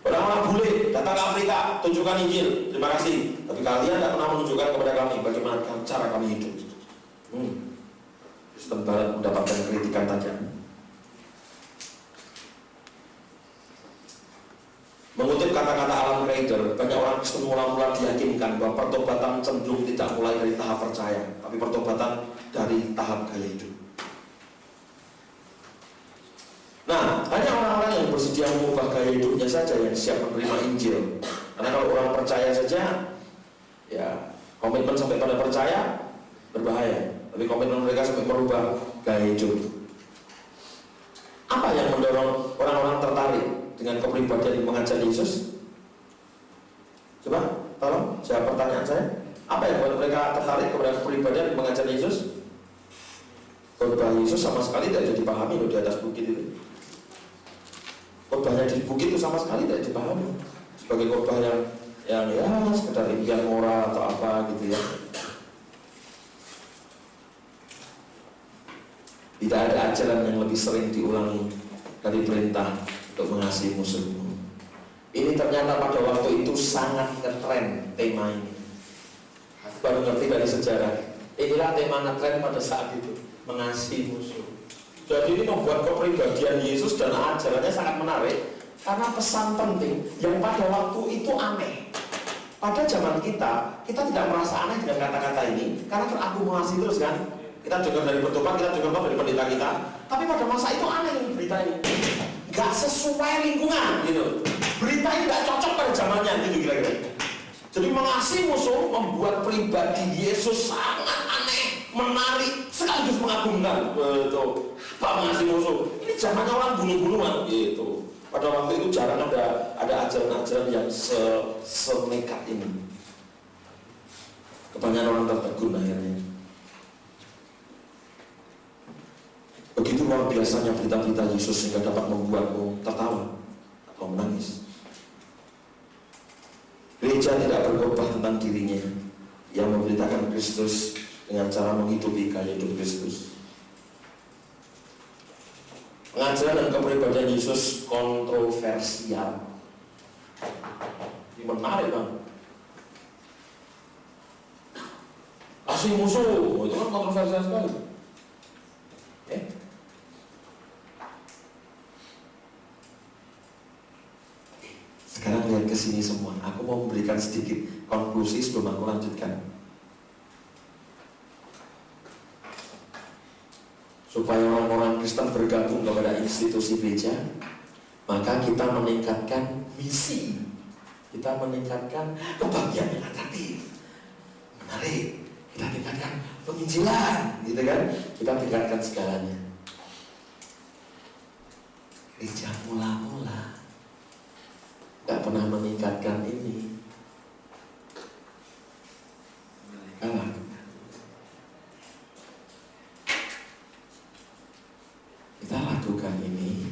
Orang-orang bule datang ke Afrika, tunjukkan Injil. Terima kasih. Tapi kalian tidak pernah menunjukkan kepada kami bagaimana cara kami hidup. Kristen Barat mendapatkan kritikan tajam. Mengutip kata-kata Alan Kreider, banyak orang Kristen mula-mula diyakinkan bahwa pertobatan cenderung tidak mulai dari tahap percaya, tapi pertobatan dari tahap gaya hidup. Nah, hanya orang-orang yang bersedia mengubah gaya hidupnya saja yang siap menerima Injil. Karena kalau orang percaya saja, ya komitmen sampai pada percaya berbahaya. Tapi komitmen mereka sampai merubah gaya hidup. Apa yang mendorong orang-orang tertarik dengan kepribadian pengajar Yesus? Coba, tolong jawab pertanyaan saya. Apa yang membuat mereka tertarik kepada kepribadian pengajar Yesus? Khotbah Yesus sama sekali tidak dipahami loh di atas bukit itu. Khotbahnya di bukit itu sama sekali tidak dipahami sebagai khotbah yang ya sekedar impian moral atau apa gitu ya. Tidak ada ajaran yang lebih sering diulangi dari perintah untuk mengasihi musuhmu. Ini ternyata pada waktu itu sangat ngetren tema ini. Baru ngerti dari sejarah. Inilah tema ngetren pada saat itu, mengasihi musuh. Jadi ini membuat kepribadian Yesus dan ajarannya sangat menarik karena pesan penting yang pada waktu itu aneh. Pada zaman kita tidak merasa aneh dengan kata-kata ini karena terakumulasi terus kan. Kita dengar dari bertobat, kita dengar dari pendeta kita. Tapi pada masa itu aneh berita ini, nggak sesuai lingkungan gitu. Berita ini nggak cocok pada zamannya gitu kira-kira. Jadi mengasihi musuh membuat pribadi Yesus sangat aneh, menarik, sekaligus mengagumkan. Betul. Apa mengasihi musuh? Ini zamannya orang bunuh-bunuhan gitu. Pada waktu itu jarang ada ajaran-ajaran yang senekat ini. Kebanyakan orang tertegun akhirnya. Begitu luar biasanya berita-berita Yesus sehingga dapat membuatmu tertawa atau menangis. Gereja tidak berkhotbah tentang dirinya yang memberitakan Kristus dengan cara menghidupi gaya hidup Kristus. Pengajaran dan kepribadian Yesus kontroversial. Ini menarik bang. Asli musuh, itu kan kontroversial sekali. Sekarang lihat ke sini semua. Aku mau memberikan sedikit konklusi sebelum aku lanjutkan. Supaya orang-orang Kristen bergabung kepada institusi gereja, maka kita meningkatkan misi, kita meningkatkan kebahagiaan yang atraktif, menarik, kita tingkatkan penginjilan, gitu kan? Kita tingkatkan segalanya. Gereja mula-mula gak pernah meningkatkan ini. Mereka lakukan. Kita lakukan ini.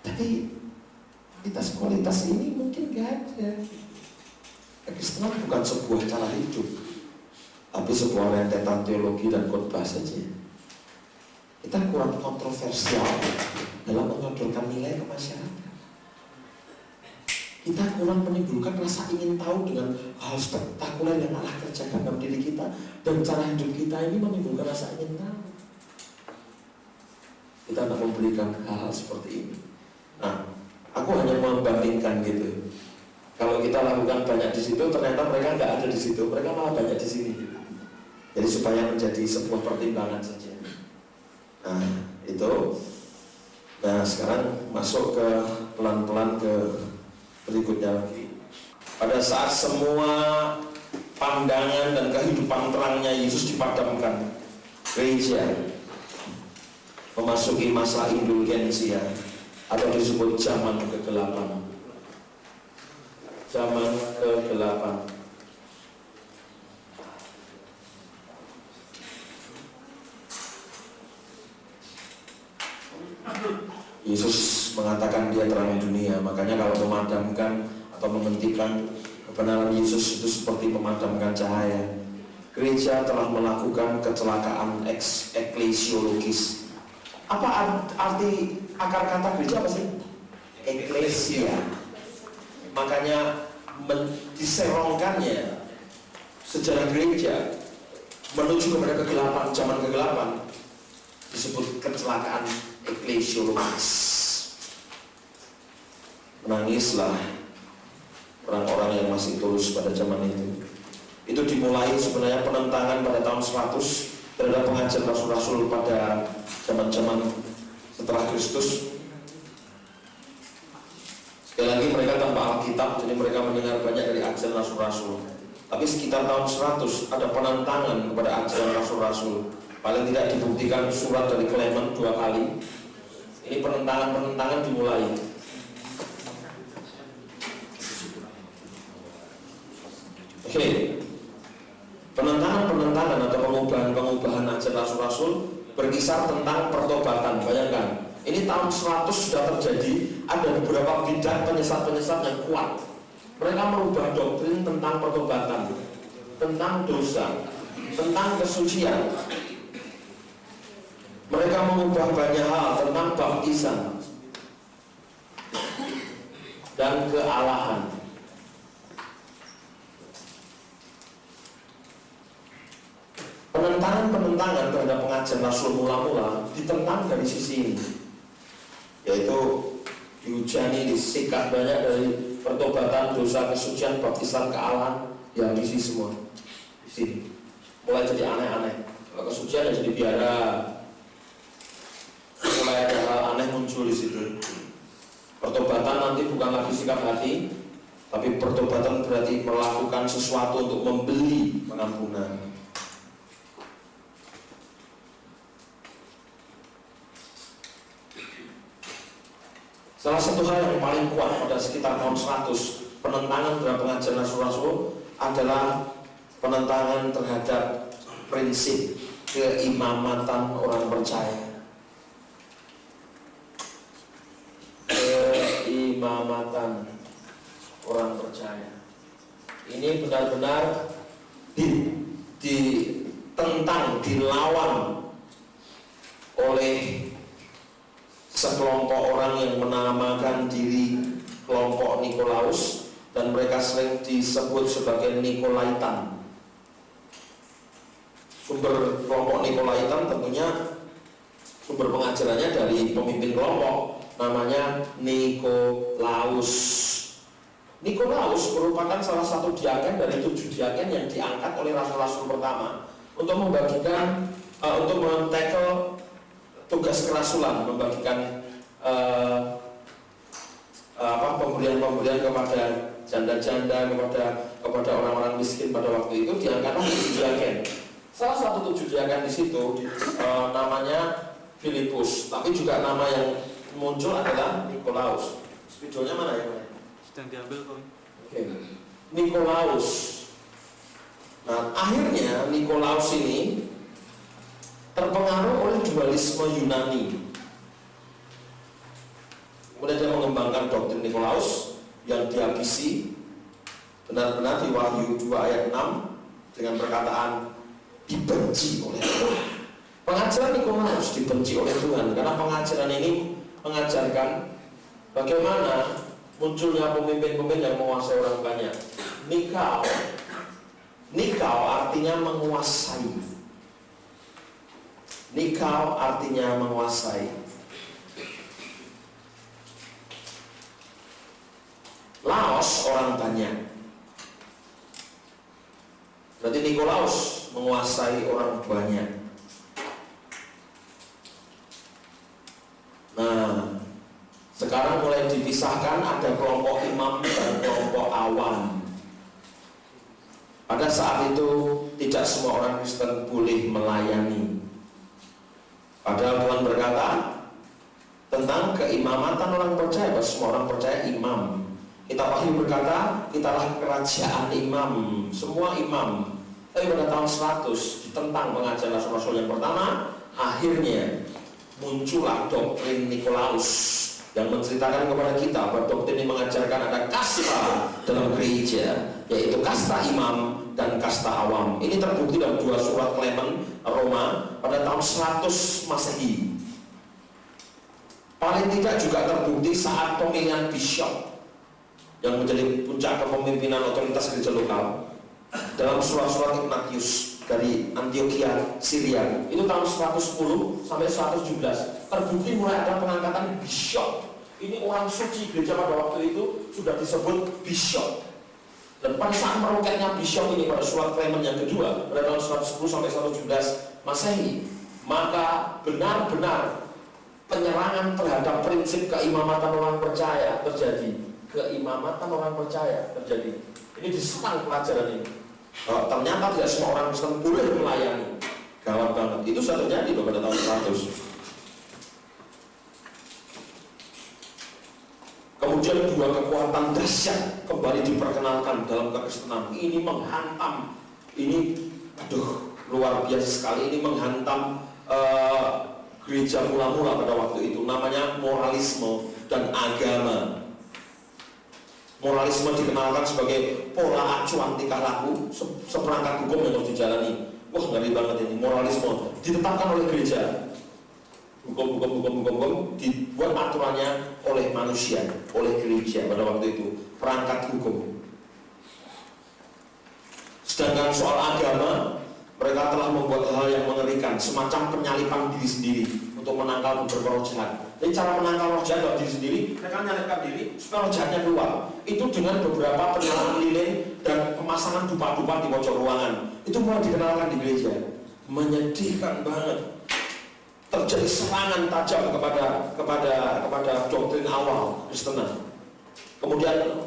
Tapi kualitas ini mungkin gak ada. Kekristenan bukan sebuah cara hidup, tapi sebuah rentetan teologi dan khotbah saja. Kita kurang kontroversial dalam menyodorkan nilai ke masyarakat. Kita kurang menimbulkan rasa ingin tahu dengan hal spektakuler yang Allah kerjakan dalam diri kita, dan cara hidup kita ini menimbulkan rasa ingin tahu. Kita tidak memberikan hal-hal seperti ini. Nah, aku hanya membandingkan gitu. Kalau kita lakukan banyak di situ, ternyata mereka nggak ada di situ, mereka malah banyak di sini. Jadi supaya menjadi sebuah pertimbangan saja. Nah, itu. Nah, sekarang masuk ke pelan-pelan ke berikutnya lagi. Pada saat semua pandangan dan kehidupan terangnya Yesus dipadamkan, gereja memasuki masa indulgensia atau disebut zaman kegelapan. Zaman kegelapan. Yesus mengatakan dia terang dunia, makanya kalau memadamkan atau menghentikan kebenaran Yesus itu seperti memadamkan cahaya. Gereja telah melakukan kecelakaan eklesiologis. Apa arti akar kata gereja apa sih? Eklesia. Makanya diserongkannya sejarah gereja menuju kepada kegelapan, zaman kegelapan, disebut kecelakaan eklesiologis. Menangislah orang-orang yang masih tulus pada zaman itu. Itu dimulai sebenarnya penentangan pada tahun 100 terhadap pengajaran rasul-rasul pada zaman-zaman setelah Kristus. Sekali lagi mereka tanpa Alkitab, jadi mereka mendengar banyak dari ajaran rasul-rasul. Tapi sekitar tahun 100 ada penentangan kepada ajaran rasul-rasul. Paling tidak dibuktikan surat dari Clement 2 kali. Ini penentangan dimulai. Oke. Penentangan atau pengubahan ajaran rasul-rasul berkisar tentang pertobatan. Bayangkan, ini tahun 100 sudah terjadi, ada beberapa bidah penyesat-penyesat yang kuat. Mereka merubah doktrin tentang pertobatan, tentang dosa, tentang kesucian. Mereka mengubah banyak hal tentang baptisan dan kealahan. Penentangan terhadap pengajaran rasul mula-mula ditentang dari sisi ini, yaitu dihujani, disikat banyak dari pertobatan, dosa, kesucian, baptisan, kealahan, dihabisi semua di sini. mulai jadi aneh-aneh. Kalau kesucian ya jadi biara. Mulai ada hal aneh muncul di situ. Pertobatan nanti bukan lagi sikap hati, tapi pertobatan berarti melakukan sesuatu untuk membeli pengampunan. Salah satu hal yang paling kuat pada sekitar tahun 100 penentangan terhadap pengajaran Rasul-Rasul adalah penentangan terhadap prinsip keimamatan orang percaya. Keimamatan orang percaya ini benar-benar ditentang, dilawan oleh sekelompok orang yang menamakan diri kelompok Nikolaus, dan mereka sering disebut sebagai Nikolaitan. Sumber kelompok Nikolaitan tentunya sumber pengajarannya dari pemimpin kelompok, namanya Nikolaus. Nikolaus merupakan salah satu diaken dari 7 diaken yang diangkat oleh rasul-rasul pertama untuk membagikan, untuk men-tackle tugas kerasulan, membagikan pemberian-pemberian kepada janda-janda, kepada orang-orang miskin pada waktu itu. Diangkatlah 7 diaken. Salah satu 7 diaken di situ namanya Filipus, tapi juga nama yang muncul adalah Nikolaus. Spidolnya mana ya? Sedang diambil kok. Oke. Nikolaus. Nah, akhirnya Nikolaus ini terpengaruh oleh dualisme Yunani. Kemudian dia mengembangkan doktrin Nikolaus yang dihabisi benar-benar di Wahyu 2 ayat 6 dengan perkataan dibenci oleh Tuhan. Pengajaran Nikolaus dibenci oleh Tuhan karena pengajaran ini mengajarkan bagaimana munculnya pemimpin-pemimpin yang menguasai orang banyak. Nikau artinya menguasai. Nikau artinya menguasai. Laos orang banyak. Berarti Nikolaus menguasai orang banyak. Nah, sekarang mulai dipisahkan, ada kelompok imam dan kelompok awam. Pada saat itu tidak semua orang Kristen boleh melayani. Padahal Tuhan berkata tentang keimamatan orang percaya, bahwa semua orang percaya imam. Kitab Wahyu berkata, kitalah kerajaan imam, semua imam. Tapi pada tahun 100 ditentang pengajaran rasul-rasul yang pertama. Akhirnya muncullah doktrin Nikolaus yang menceritakan kepada kita bahwa doktrin ini mengajarkan ada kasta dalam gereja, yaitu kasta imam dan kasta awam. Ini terbukti dalam 2 surat Klemen Roma pada tahun 100 Masehi. Paling tidak juga terbukti saat pemilihan bishop yang menjadi puncak kepemimpinan otoritas gereja lokal dalam surat-surat Ignatius dari Antioquia, Syria. Itu tahun 110 sampai 117. Terbukti mulai ada pengangkatan bishop. Ini orang suci gereja pada waktu itu sudah disebut bishop. Dan pada saat meroketnya bishop ini pada surat Klemen yang kedua pada tahun 110 sampai 117 Masehi, maka benar-benar penyerangan terhadap prinsip keimamatan orang percaya terjadi. Keimamatan orang percaya terjadi. Ini diserang pelajaran ini. Ternyata tidak semua orang Kristen boleh melayani. Gawat banget. Itu sudah terjadi pada tahun 100. Kemudian 2 kekuatan dahsyat kembali diperkenalkan dalam kekristenan. Ini menghantam, ini luar biasa sekali. Ini menghantam gereja mula-mula pada waktu itu. Namanya moralisme dan agama. Moralisme dikenalkan sebagai pola acuan tingkah laku, seperangkat hukum yang harus dijalani. Wah, ngeri banget ini. Moralisme ditetapkan oleh gereja. Hukum dibuat aturannya oleh manusia, oleh gereja pada waktu itu, perangkat hukum. Sedangkan soal agama, mereka mereka telah membuat hal yang mengerikan, semacam penyalipan diri sendiri untuk menangkal beberapa roh jahat. Jadi cara menangkal roh jahat dalam diri sendiri, mereka menyalipkan diri supaya roh jahatnya keluar. Itu dengan beberapa penyalaan lilin dan pemasangan dupa-dupa di pojok ruangan. Itu mulai dikenalkan di gereja. Menyedihkan banget. Terjadi serangan tajam kepada doktrin awal Kristenan. Kemudian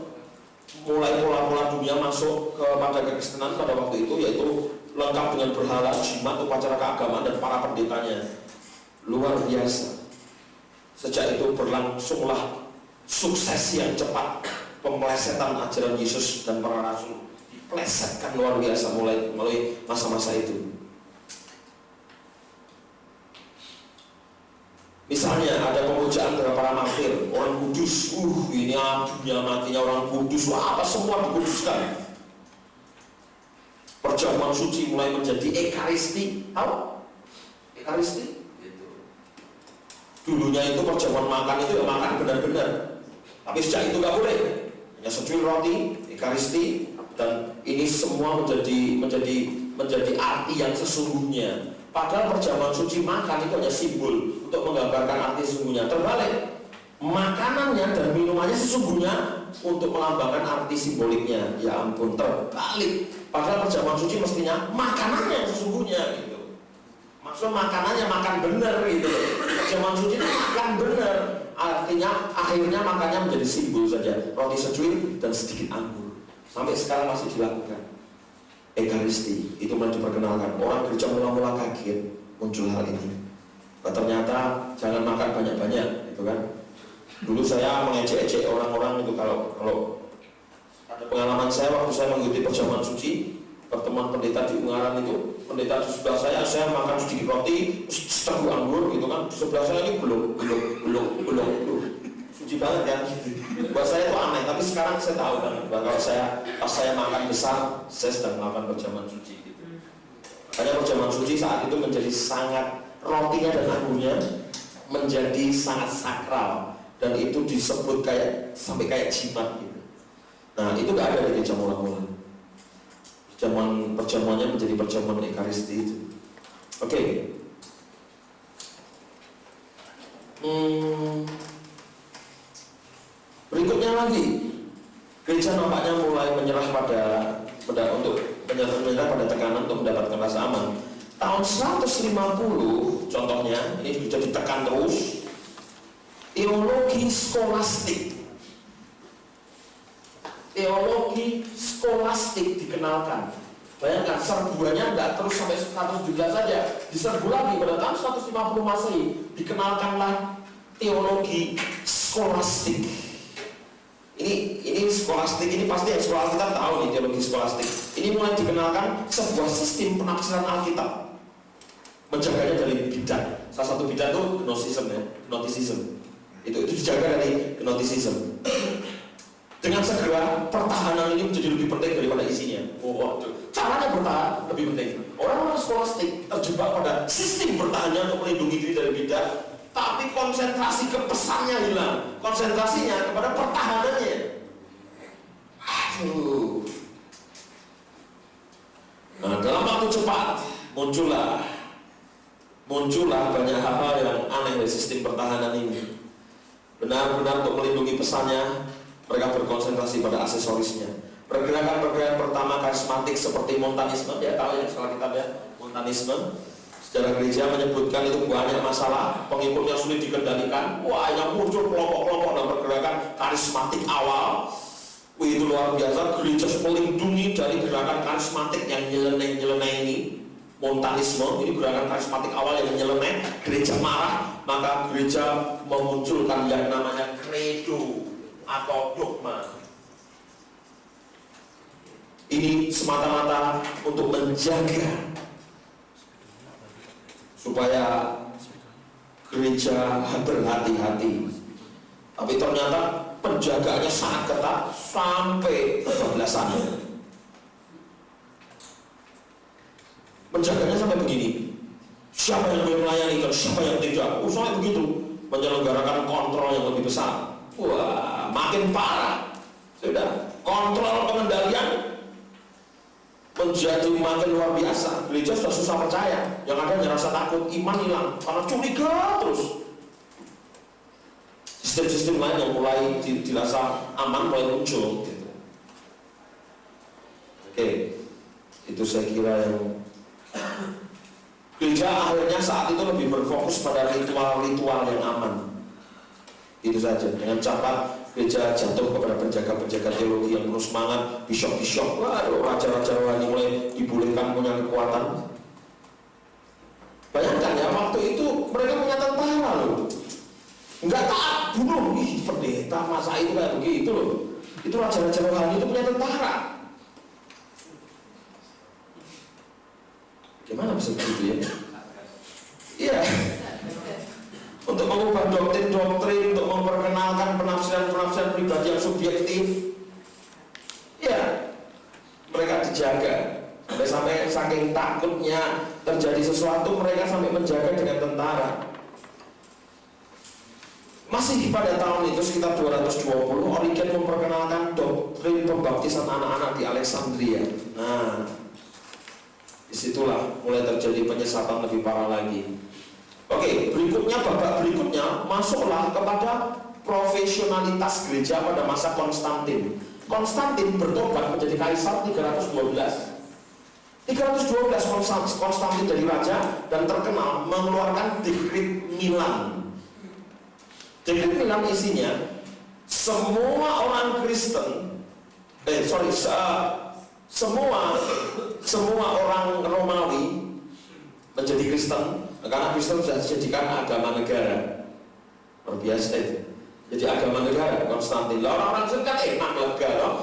mulai pola-pola dunia masuk kepada kekristenan pada waktu itu, yaitu lengkap dengan berhala, jimat, upacara keagamaan dan para pendetanya. Luar biasa. Sejak itu berlangsunglah sukses yang cepat pemelesetan ajaran Yesus dan para rasul. Dipelesetkan luar biasa mulai masa-masa itu. Misalnya ada pemujaan terhadap para martir, orang kudus, ini dunia matinya orang kudus, apa semua dikuduskan. Perjamuan suci mulai menjadi ekaristi, apa? Ekaristi? Dulunya itu perjamuan makan itu ya makan benar-benar, tapi sejak itu nggak boleh, hanya secuil roti, ekaristi, dan ini semua menjadi arti yang sesungguhnya. Padahal perjamuan suci makan itu hanya simbol untuk menggambarkan arti sesungguhnya. Terbalik, makanannya dan minumannya sesungguhnya untuk melambangkan arti simboliknya. Ya ampun, terbalik. Padahal perjamuan suci mestinya makanannya yang sesungguhnya gitu. Maksud makanannya makan bener gitu. Perjamuan suci itu makan bener. Artinya akhirnya makannya menjadi simbol saja. Roti secuil dan sedikit anggur. Sampai sekarang masih dilakukan. Ekaristi itu mulai diperkenalkan. Orang gereja mula-mula kaget muncul hal ini. Ternyata jangan makan banyak-banyak, gitu kan? Dulu saya mengejek-ejek orang-orang itu kalau ada pengalaman saya waktu saya mengikuti perjamuan suci, pertemuan pendeta di Ungaran itu, pendeta di sebelah saya makan sedikit roti, setengah anggur, gitu kan? Di sebelah saya ini belum. Suci banget kan? Buat saya itu aneh, tapi sekarang saya tahu kan, bahwa pas saya makan besar, saya sedang melakukan perjamuan suci gitu. Karena perjamuan suci saat itu menjadi sangat, rotinya dan anggurnya menjadi sangat sakral, dan itu disebut sampai kayak jimat gitu. Nah itu nggak ada di gereja mula-mula. Perjamuannya menjadi perjamuan ekaristi itu. Oke. Berikutnya lagi, gereja nampaknya mulai menyerah untuk tekanan untuk mendapatkan rasa aman. Tahun 150 contohnya, ini bisa ditekan terus, teologi skolastik dikenalkan. Bayangkan, serbuannya nggak terus sampai 117 saja, diserbu lagi pada tahun 150 Masehi, dikenalkanlah teologi skolastik. Ini skolastik, ini pasti yang sekolah Alkitab tahu nih, teologi skolastik. Ini mulai dikenalkan sebuah sistem penafsiran Alkitab, menjaganya dari bidat. Salah satu bidat itu gnosticism. Itu dijaga dari gnosticism. Dengan segera pertahanan ini menjadi lebih penting daripada isinya. Caranya bertahan lebih penting. Orang-orang skolastik terjebak pada sistem bertahannya untuk melindungi diri dari bidat, tapi konsentrasi ke pesannya hilang, konsentrasinya kepada pertahanannya. Nah, dalam waktu cepat muncullah banyak hal-hal yang aneh dari sistem pertahanan ini. Benar-benar untuk melindungi pesannya, mereka berkonsentrasi pada aksesorisnya. Pergerakan pertama karismatik seperti Montanisme, dia tahu ya sekolah kitab ya, Montanisme. Sejarah gereja menyebutkan itu banyak masalah, pengikutnya sulit dikendalikan. Wah, yang muncul kelompok-kelompok dalam pergerakan karismatik awal. Wih, itu luar biasa. Gereja melindungi dari gerakan karismatik yang nyeleneh ini. Montanisme, ini gerakan karismatik awal yang nyeleneh. Gereja marah, maka gereja memunculkan yang namanya credo atau dogma. Ini semata-mata untuk menjaga supaya gereja berhati-hati. Tapi ternyata penjagaannya sangat ketat sampai kebablasan. Penjaganya sampai begini, siapa yang boleh melayani dan siapa yang tidak. Sampai begitu, menyelenggarakan kontrol yang lebih besar. Wah, makin parah. Sudah, kontrol pengendalian menjadi makin luar biasa. Gereja sudah susah percaya, yang ada hanya rasa takut, iman hilang karena curiga terus. Sistem-sistem lain yang mulai dirasa aman mulai muncul gitu. Oke, itu saya kira yang gereja akhirnya saat itu lebih berfokus pada ritual-ritual yang aman. Itu saja. Dengan cara gereja jatuh kepada penjaga-penjaga teologi yang penuh semangat, bishop-bishop, raja-raja rohani mulai dibolehkan punya kekuatan. Bayangkan ya, waktu itu mereka punya tentara loh. Enggak taat, bunuh. Ih, pendeta masa itu kayak begitu loh. Itu raja-raja rohani itu punya tentara. Gimana bisa begitu ya? Iya. Untuk mengubah doktrin-doktrin, untuk memperkenalkan penafsiran-penafsiran pribadi yang subjektif. Ya, mereka dijaga. Sampai saking takutnya terjadi sesuatu, mereka sampai menjaga dengan tentara. Masih pada tahun itu sekitar 220, Origen memperkenalkan doktrin pembaptisan anak-anak di Alexandria. Nah, disitulah mulai terjadi penyesatan lebih parah lagi. Oke, berikutnya, babak berikutnya masuklah kepada profesionalitas gereja pada masa Konstantin. Konstantin bertobat menjadi kaisar 312. 312 Konstantin jadi raja dan terkenal mengeluarkan dekret Milan. Dekret Milan isinya semua orang Kristen, semua orang Romawi menjadi Kristen karena Kristen sudah dijadikan agama negara. Luar biasa itu. Jadi agama negara Konstantin. Orang-orang Kristen kan enak lega loh.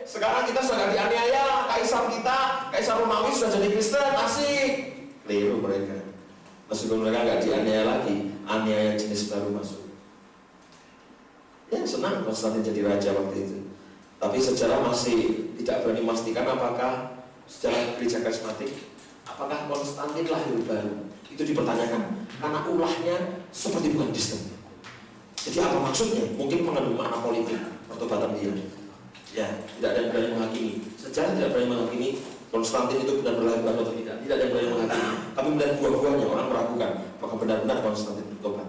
Sekarang kita sudah dianiaya, kaisar kita, kaisar Romawi sudah jadi Kristen, asik. Keliru mereka. Meskipun mereka nggak dianiaya lagi, aniaya jenis baru masuk. Ya senang Konstantin jadi raja waktu itu. Tapi sejarah masih tidak berani memastikan apakah sejarah gereja karismatik, apakah Konstantin lahir baru. Itu dipertanyakan karena ulahnya seperti bukan Kristen. Jadi apa maksudnya? Mungkin mengandung makna politik pertobatan dia. Ya, tidak ada yang berani menghakimi. Sejarah tidak berani menghakimi Konstantin itu benar berlahir baru atau tidak. Tidak ada yang berani menghakimi. Tapi melihat buah-buahnya orang meragukan apakah benar-benar Konstantin bertobat.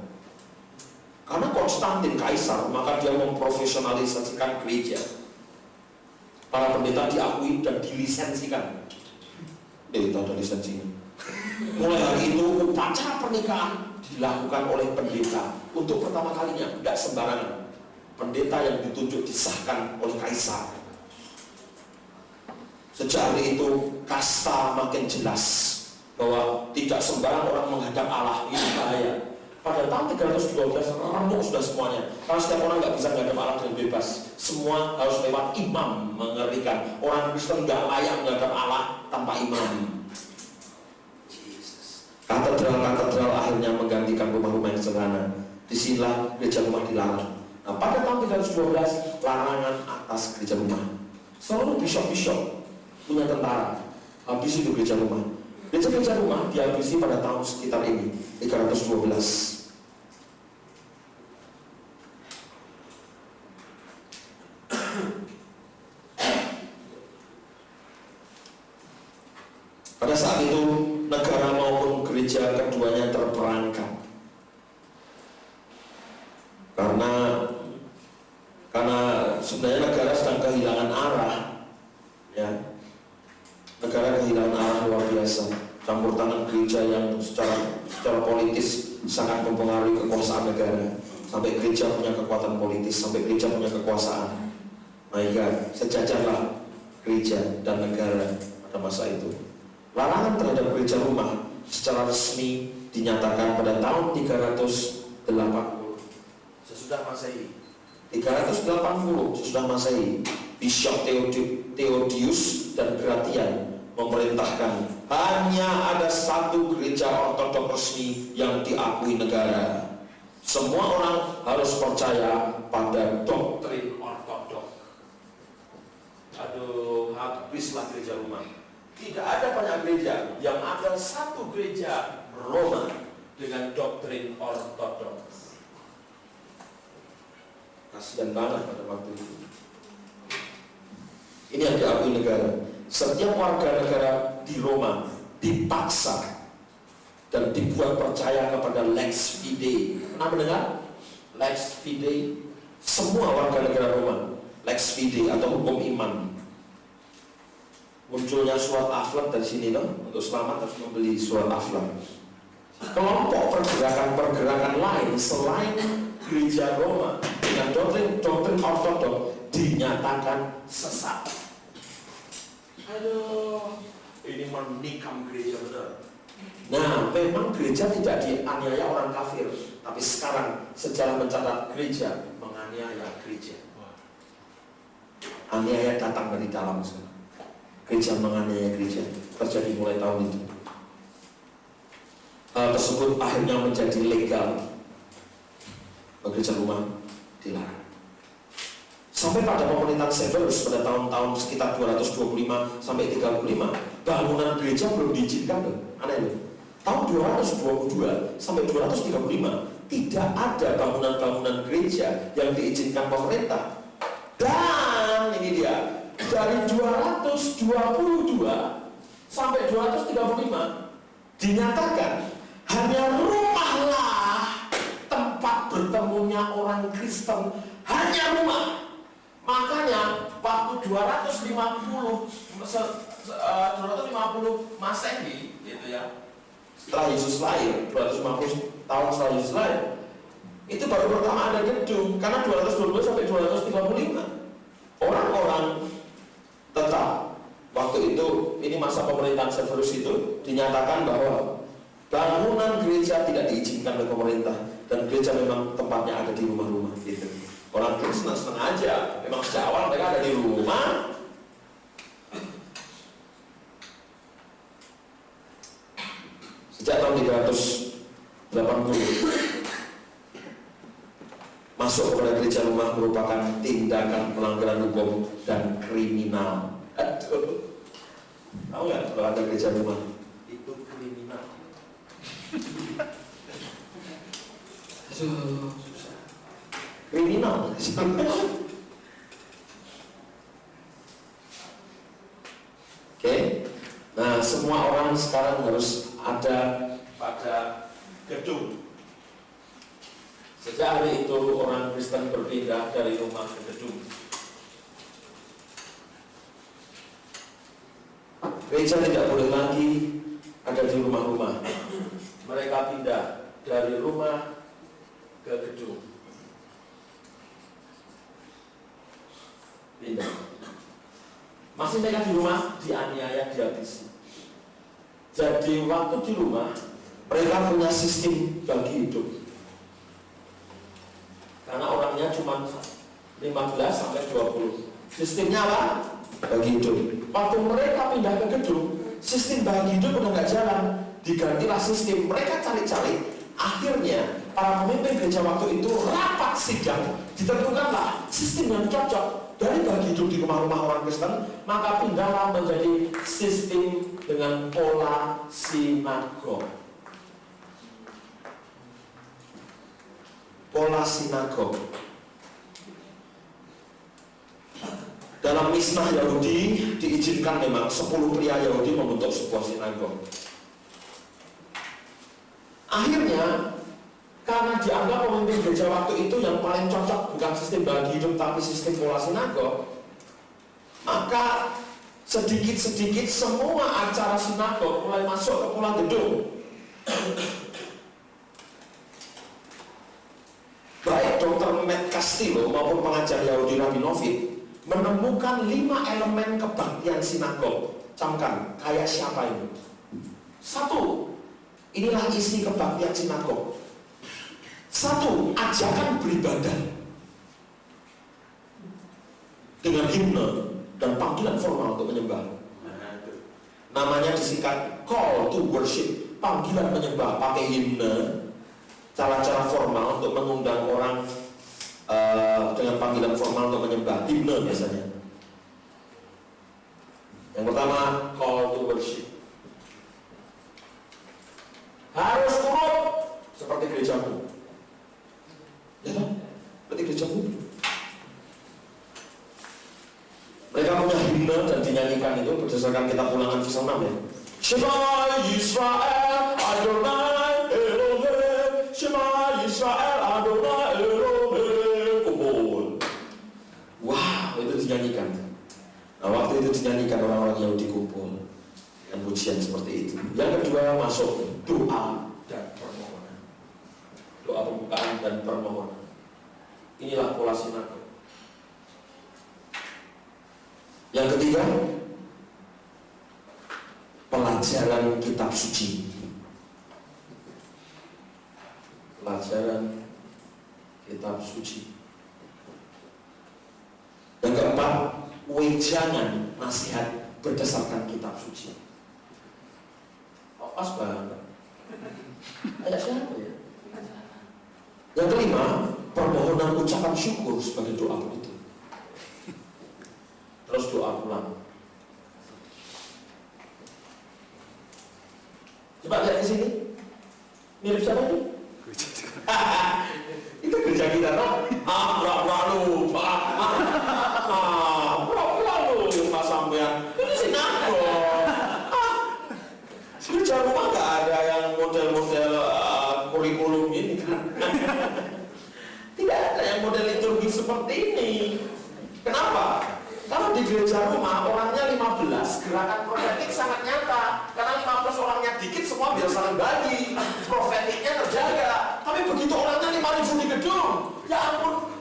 Karena Konstantin kaisar, maka dia memprofesionalisasikan gereja. Para pendeta diakui dan dilisensikan. Itu ada lisensinya. Mulai hari itu upacara pernikahan dilakukan oleh pendeta untuk pertama kalinya, tidak sembarangan. Pendeta yang ditunjuk disahkan oleh kaisar. Sejak hari itu kasta makin jelas bahwa tidak sembarang orang menghadap Allah, ini bahaya. Pada tahun 312 remuk sudah semuanya. Karena setiap orang nggak bisa menghadap Allah dengan bebas. Semua harus lewat imam, mengerikan. Orang Kristen nggak layak menghadap Allah tanpa imam. Katedral-katedral akhirnya menggantikan rumah-rumah yang sederhana. Disinilah gereja rumah dilarang. Nah, pada tahun 312 larangan atas gereja rumah. Seluruh bishop-bishop punya tentara. Habis itu gereja rumah. Gereja-gereja rumah dihabisi pada tahun sekitar ini 312. Pada saat itu negara maupun gereja keduanya terperangkap karena sebenarnya negara sedang kehilangan arah, ya. Negara kehilangan arah luar biasa. Campur tangan gereja yang secara politis sangat mempengaruhi kekuasaan negara. Sampai gereja punya kekuatan politis, sampai gereja punya kekuasaan. Maka sejajarlah gereja dan negara pada masa itu. Larangan terhadap gereja rumah secara resmi dinyatakan pada tahun 380 sesudah Masehi. 380 sesudah Masehi, Bishop Theodius dan Gratian memerintahkan hanya ada satu gereja ortodok resmi yang diakui negara. Semua orang harus percaya pada doktrin ortodok. Aduh, habislah gereja rumah. Tidak ada banyak gereja, yang ada satu gereja Roma dengan doktrin ortodoks. Kasihan banget pada waktu itu. Ini yang diakui negara. setiap warga negara di Roma dipaksa dan dibuat percaya kepada Lex Fidei. Pernah mendengar? Lex Fidei? Semua warga negara Roma, Lex Fidei atau hukum iman. Munculnya surat akhlak dari sini loh. Untuk selamat harus membeli surat akhlak. Kelompok pergerakan-pergerakan lain selain gereja Roma dengan doktrin ortodok dinyatakan sesat. Aduh, ini menikam gereja benar. Nah, memang gereja tidak dianiaya orang kafir, tapi sekarang sejarah mencatat gereja menganiaya gereja. Aniaya datang dari dalam sekarang. Gereja menganiaya gereja terjadi mulai tahun itu. Hal tersebut akhirnya menjadi legal. Gereja rumah dilarang. Sampai pada pemerintahan Severus pada tahun-tahun sekitar 225 sampai 35, bangunan gereja belum diizinkan loh. Aneh loh. Tahun 222 sampai 235 tidak ada bangunan-bangunan gereja yang diizinkan pemerintah. Dan ini dia, dari 222 sampai 235 dinyatakan hanya rumahlah tempat bertemunya orang Kristen, hanya rumah. Makanya waktu 250 Masehi gitu ya, setelah Yesus lahir, 250 tahun setelah Yesus lahir, itu baru pertama ada gedung. Karena 222 sampai 235 orang-orang tetap waktu itu, ini masa pemerintahan Severus itu, dinyatakan bahwa bangunan gereja tidak diizinkan oleh pemerintah dan gereja memang tempatnya ada di rumah-rumah gitu. Orang Kristen senang aja, memang sejak awal mereka ada di rumah. Sejak tahun 380 masuk kepada gereja rumah merupakan tindakan pelanggaran hukum dan kriminal. Aduh, tahu nggak kalau ada gereja rumah itu kriminal? Susah. Kriminal. Oke. Nah, semua orang sekarang harus ada pada gedung. Sejak hari itu orang Kristen berpindah dari rumah ke gedung. Gereja tidak boleh lagi ada di rumah-rumah. Mereka pindah dari rumah ke gedung. Pindah. Masih mereka di rumah, dianiaya, dihabisi. Jadi waktu di rumah, mereka punya sistem bagi hidup. Karena orangnya cuma 15 sampai 20. Sistemnya apa? Bagi hidup. Waktu mereka pindah ke gedung, sistem bagi hidup udah nggak jalan. Digantilah sistem. Mereka cari-cari. Akhirnya para pemimpin gereja waktu itu rapat sidang, ditentukanlah sistem yang cocok dari bagi hidup di rumah-rumah orang Kristen, maka pindahlah menjadi sistem dengan pola sinagog. Pola sinagog. Dalam Misnah Yahudi diizinkan memang 10 pria Yahudi membentuk sebuah sinagog. Akhirnya karena dianggap pemimpin gereja waktu itu yang paling cocok bukan sistem bagi hidup tapi sistem pola sinagog, maka sedikit-sedikit semua acara sinagog mulai masuk ke pola gedung. Baik Dr. Matt Castillo maupun pengajar Yahudi Rabinovich menemukan 5 elemen kebaktian sinagog. Camkan, kayak siapa ini? 1. Inilah isi kebaktian sinagog. 1. Ajakan beribadah dengan himne dan panggilan formal untuk menyembah. Namanya disingkat call to worship, panggilan menyembah pakai himne, cara-cara formal untuk mengundang orang dengan panggilan formal untuk menyembah, himne biasanya. Yang pertama, call to worship. Harus turut seperti gerejamu. Ya kan? Seperti gerejamu. Mereka punya himne dan dinyanyikan itu berdasarkan kitab Ulangan pasal 6 ya. Shema Yisrael Adonai Elohim, Shema Yisrael Adonai Elohim. Kumpul. Wow, itu dinyanyikan. Nah, waktu itu dinyanyikan orang-orang Yahudi kumpul dengan pujian seperti itu. Yang kedua masuk doa dan permohonan. Doa pembukaan dan permohonan. Inilah pola sinagog. Yang ketiga, pelajaran kitab suci. Pelajaran kitab suci. Yang keempat, wejangan nasihat berdasarkan kitab suci. Oh, pas banget. Ayat siapa ya? Yang kelima, permohonan ucapan syukur sebagai doa begitu. Terus doa pulang. Coba lihat di sini. Mirip siapa ini? Itu gereja kita, no? Pura-pura lupa. Pura-pura lupa sampean. Ini sinagog. Gereja rumah nggak ada yang model-model kurikulum ini kan? Tidak ada yang model liturgi seperti ini. Kenapa? Karena di gereja rumah orangnya 15, gerakan profetik sangat nyata. Karena 15 orangnya dikit, semua biar saling bagi. Profetiknya terjaga. Tapi begitu orangnya 5.000 di gedung, ya ampun,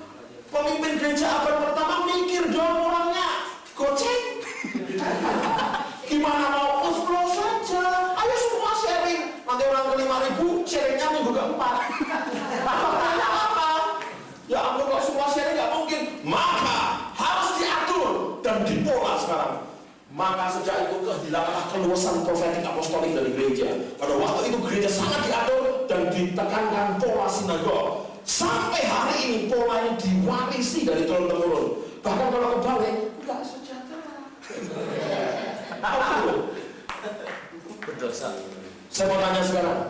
pemimpin gereja abad pertama mikir dong orangnya, goceng. Gimana mau flow saja? Ayo semua sharing. Nanti orang ke 5.000, sharingnya minggu keempat. Pertanyaan apa? Ya ampun, kalau semua sharing nggak mungkin. Maka harus diatur dan dipola sekarang. Maka sejak itu kehilanganlah keluasan profetik apostolik dari gereja. Pada waktu itu gereja sangat diatur dan ditekankan pola sinagog. Sampai hari ini pola ini diwarisi dari turun-temurun. Bahkan kalau kebalik, nggak sejahtera. Berdosa. Saya mau tanya sekarang,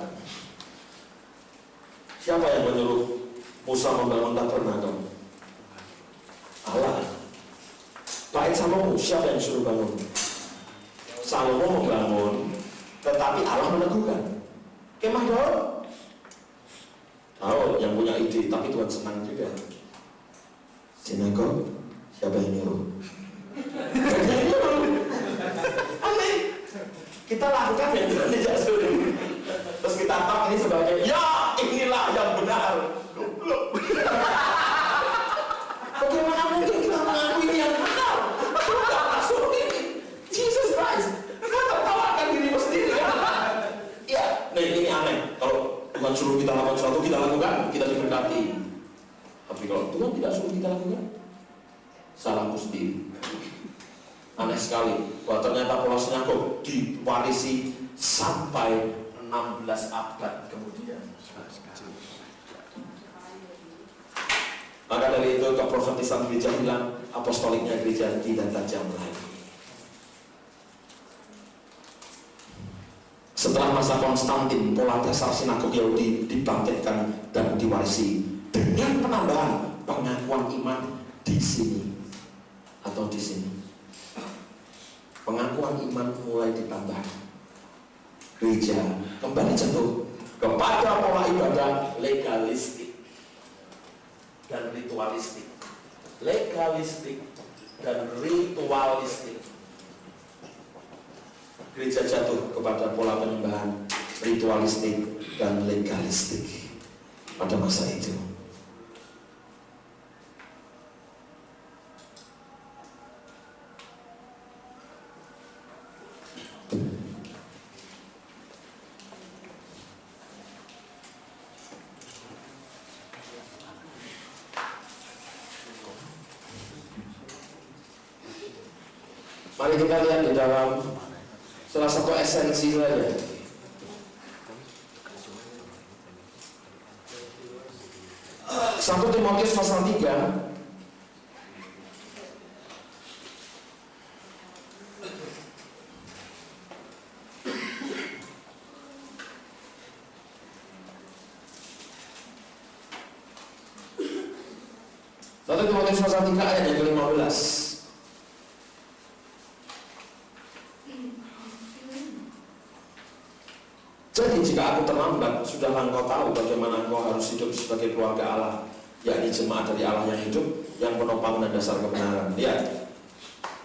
siapa yang menyuruh Musa membangun tabernakel? Allah. Bait Salomo, siapa yang suruh bangun? Salomo membangun, tetapi Allah meneguhkan. Kemah Daud, Daud yang punya ide, tapi Tuhan senang juga. Sinagog, siapa yang nyuruh? Aneh. Kita lakukan yang Tuhan tidak suruh. Terus kita tangkap ini sebagai, ya inilah yang benar. Bagaimana mungkin kita mengaku ini yang benar? Kita masuk ini. Jesus Christ. Kita tertawakan dirimu sendiri. Ya, nih ini aneh. Kalau Tuhan suruh kita lakukan sesuatu, kita lakukan, kita diberkati. Tapi kalau Tuhan tidak suruh kita lakukan, salahmu sendiri. Aneh sekali bahwa ternyata pola sinagog diwarisi sampai 16 abad kemudian. Maka dari itu keprofetisan gereja hilang, apostoliknya gereja tidak tajam lagi. Setelah masa Konstantin, pola dasar sinagog Yahudi dibangkitkan dan diwarisi dengan penambahan pengakuan iman di sini atau di sini. Pengakuan iman mulai ditambah. Gereja kembali jatuh kepada pola ibadah legalistik dan ritualistik. Legalistik dan ritualistik. Gereja jatuh kepada pola penyembahan ritualistik dan legalistik pada masa itu. Mari kita lihat di dalam salah satu esensi saja. 1 Timotius pasal 3 1 Timotius pasal 3 ayat yang ke-15. Jadi jika aku terlambat, sudahlah engkau tahu bagaimana engkau harus hidup sebagai keluarga Allah, yakni jemaat dari Allah yang hidup, yang menopang dan dasar kebenaran. Lihat,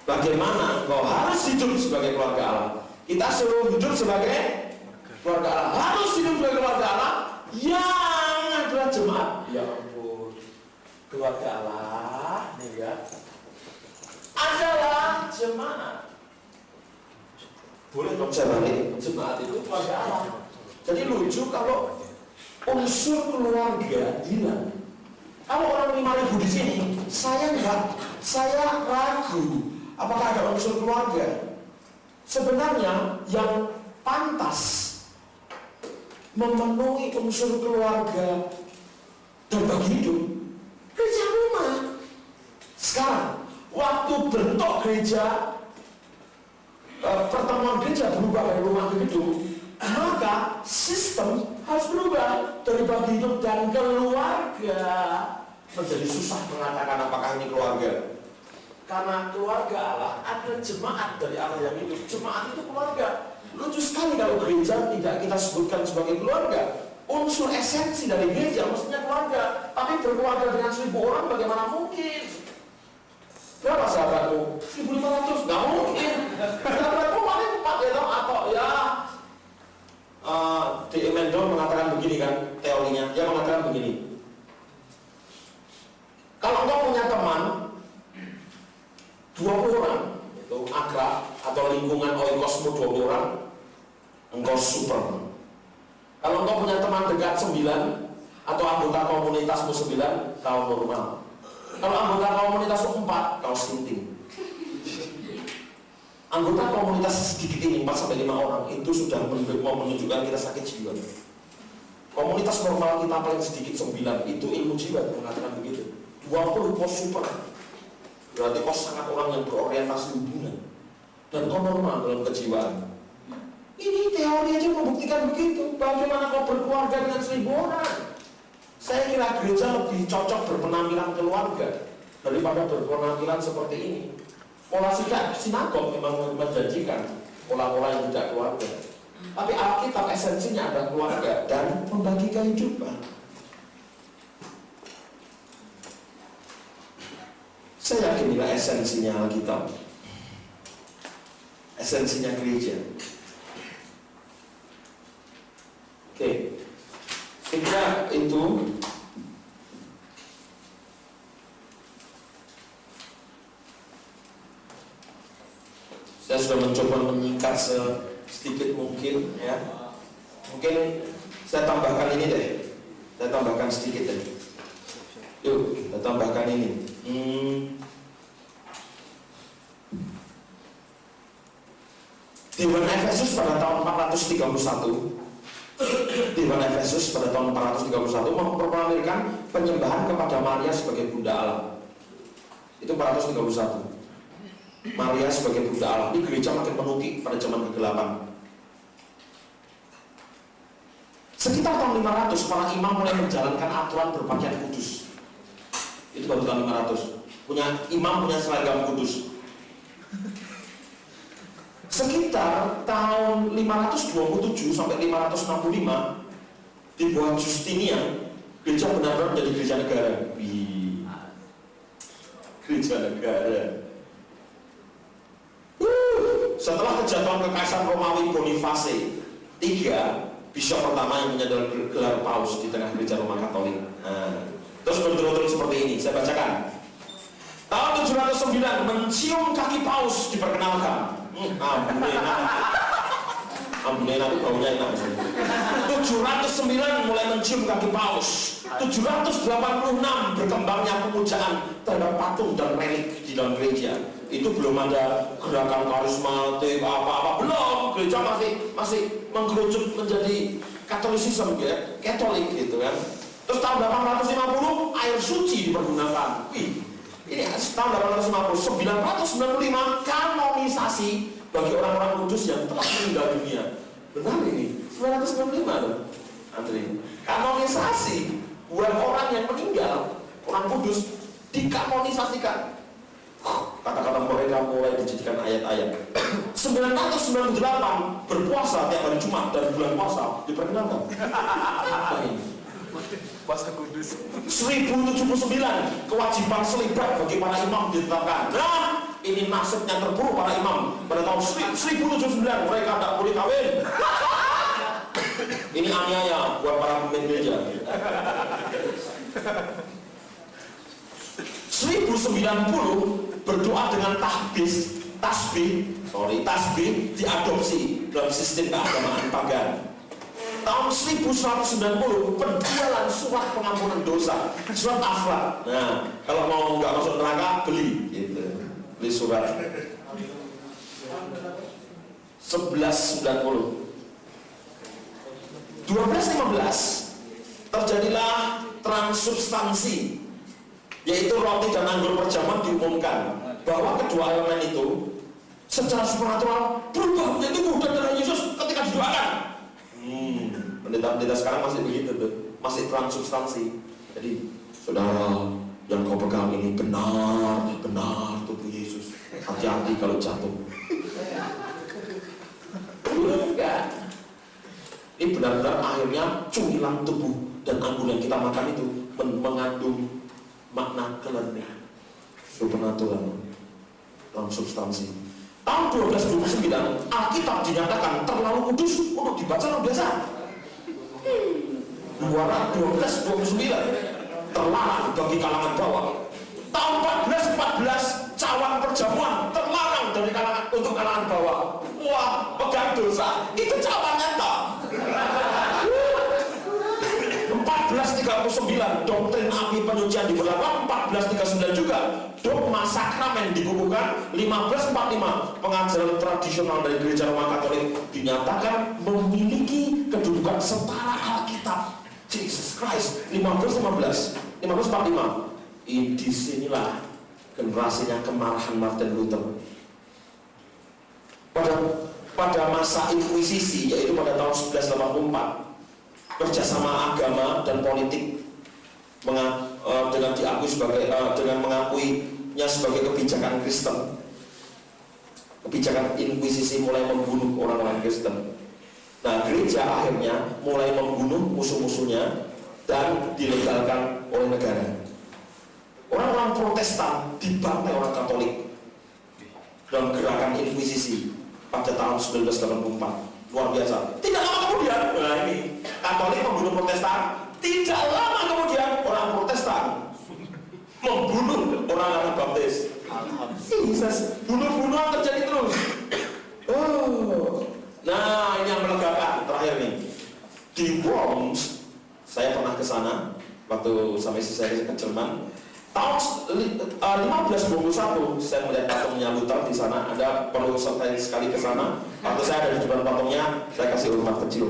bagaimana engkau harus hidup sebagai keluarga Allah. Kita suruh hidup sebagai keluarga Allah, harus hidup sebagai keluarga Allah yang adalah jemaat. Ya ampun, keluarga Allah nih ya adalah jemaat. Boleh dong saya balik, jemaat itu keluarga Allah. Jadi lucu kalau unsur keluarga hilang. Kalau orang 5.000 di sini, saya enggak, saya ragu apakah ada unsur keluarga. Sebenarnya yang pantas memenuhi unsur keluarga dan bagi hidup gereja rumah. Sekarang waktu bentuk gereja, pertemuan gereja berubah dari rumah ke gedung, maka sistem harus berubah dari bagi hidup dan keluarga. Menjadi susah mengatakan apakah ini keluarga, karena keluarga Allah ada jemaat dari Allah yang hidup. Jemaat itu keluarga. Lucu sekali kalau gereja tidak kita sebutkan sebagai keluarga. Unsur esensi dari gereja mestinya keluarga, tapi berkeluarga dengan 1.000 orang bagaimana mungkin? Berapa sahabatmu? 1.500? Nggak mungkin. Sahabatmu paling 4 ya, atau ya D.E. Mendel mengatakan begini kan, teorinya. Dia mengatakan begini, kalau engkau punya teman 20 orang, itu akrab atau lingkungan oikosmu 20 orang, engkau super. Kalau engkau punya teman dekat 9 atau anggota komunitasmu 9, kau normal. Kalau anggota komunitasmu 4, kau sinting. Anggota komunitas sedikit ini 4-5 orang itu sudah mau menunjukkan kita sakit jiwa. Komunitas normal kita paling sedikit 9, itu ilmu jiwa mengatakan begitu. 20 kau super, berarti kau sangat orang yang berorientasi hubungan dan kau normal dalam kejiwaan. Ini teori aja membuktikan begitu. Bagaimana kau berkeluarga dengan 1.000 orang? Saya kira gereja lebih cocok berpenampilan keluarga daripada berpenampilan seperti ini. Pola sikap sinagog memang menjanjikan pola-pola yang tidak keluarga, tapi Alkitab esensinya ada keluarga dan membagi kehidupan. Saya yakin inilah esensinya Alkitab, esensinya gereja. Oke, kira itu saya sudah mencoba menyingkat sedikit mungkin ya. Mungkin saya tambahkan ini deh, saya tambahkan sedikit deh. Yuk, kita tambahkan ini. Dewan Efesus pada tahun 431, Dewan Efesus pada tahun 431 memproklamirkan penyembahan kepada Maria sebagai Bunda Allah. Itu 431. Maria sebagai Bunda Allah. Ini gereja makin menukik pada zaman kegelapan. Sekitar tahun 500 para imam mulai menjalankan aturan berpakaian kudus. Itu baru tahun 500. Imam punya seragam kudus. Sekitar tahun 527 sampai 565 di bawah Justinian, gereja benar-benar menjadi gereja negara. Gereja negara. Setelah kejatuhan kekaisaran Romawi Boniface III, bishop pertama yang menyandang gelar paus di tengah gereja Roma Katolik. Terus berturut-turut seperti ini, saya bacakan. Tahun 709 mencium kaki paus diperkenalkan. Ampun enak, baunya enak. 709 mulai mencium kaki paus. 786 berkembangnya pemujaan terhadap patung dan relik di dalam gereja. Itu belum ada gerakan karismatik apa-apa, belum. Gereja masih mengkerucut menjadi Katolisisme ya, Katolik gitu kan. Terus tahun 850 air suci dipergunakan. Ini tahun 850, 995 kanonisasi bagi orang-orang kudus yang telah meninggal dunia. Benar ini, 995 loh. Andri, kanonisasi buat orang yang meninggal, orang kudus dikanonisasikan. kata-kata mereka mulai dijadikan ayat-ayat. 998 berpuasa tiap hari Jumat dan bulan puasa diperkenalkan. Apa ini? Puasa kudus. 1079 kewajiban selibat bagi para imam ditetapkan. Nah, ini nasibnya terburuk para imam pada tahun 1079 mereka tidak boleh kawin. Ini aniaya buat para pemimpin gereja. 1090 berdoa dengan tasbih diadopsi dalam sistem keagamaan pagan. Tahun 1190 penjualan surat pengampunan dosa, surat akhlak. Nah, kalau mau nggak masuk neraka beli, gitu. Beli surat. 1190. 1215 terjadilah transubstansi, yaitu roti dan anggur perjamuan diumumkan bahwa kedua elemen itu secara supernatural berubah menjadi tubuh dan darah Yesus ketika didoakan. Pendeta-pendeta sekarang masih begitu tuh, masih transubstansi. Jadi saudara, yang kau pegang ini benar tubuh Yesus. Hati-hati kalau jatuh. Enggak. Ini benar-benar akhirnya cemilan tubuh dan anggur yang kita makan itu mengandung makna keleneh supernatural dalam substansi. Tahun 1229 Alkitab dinyatakan terlalu kudus untuk dibaca orang biasa. 1229 terlarang bagi kalangan bawah. Tahun 1414 cawan perjamuan terlarang dari untuk kalangan bawah. Wah, pegang dosa itu cawannya tak. 1439 doktrin api penyucian diberlakukan. 1439 juga dogma sakramen dikukuhkan. 1545 pengajaran tradisional dari gereja Roma Katolik dinyatakan memiliki kedudukan setara Alkitab. Jesus Christ. 1545 disinilah generasinya kemarahan Martin Luther. Pada masa inkuisisi, yaitu pada tahun 1184, kerjasama agama dan politik dengan diakui sebagai dengan mengakuinya sebagai kebijakan Kristen. Kebijakan inkuisisi mulai membunuh orang-orang Kristen. Nah, gereja akhirnya mulai membunuh musuh-musuhnya dan dilegalkan oleh negara. Orang-orang Protestan dibantai orang Katolik dalam gerakan inkuisisi pada tahun 1984. Luar biasa. Tidak lama kemudian, nah ini Katolik membunuh Protestan. Tidak lama kemudian orang Protestan membunuh orang Baptis. Bunuh-bunuhan terjadi terus. Nah, ini yang melegakan terakhir nih. Di Worms, saya pernah ke sana waktu sampai saya ke Jerman. Tahun 1521 saya melihat patungnya Luther di sana. Anda perlu sekali ke sana. Waktu saya ada di depan patungnya, saya kasih hormat kecil.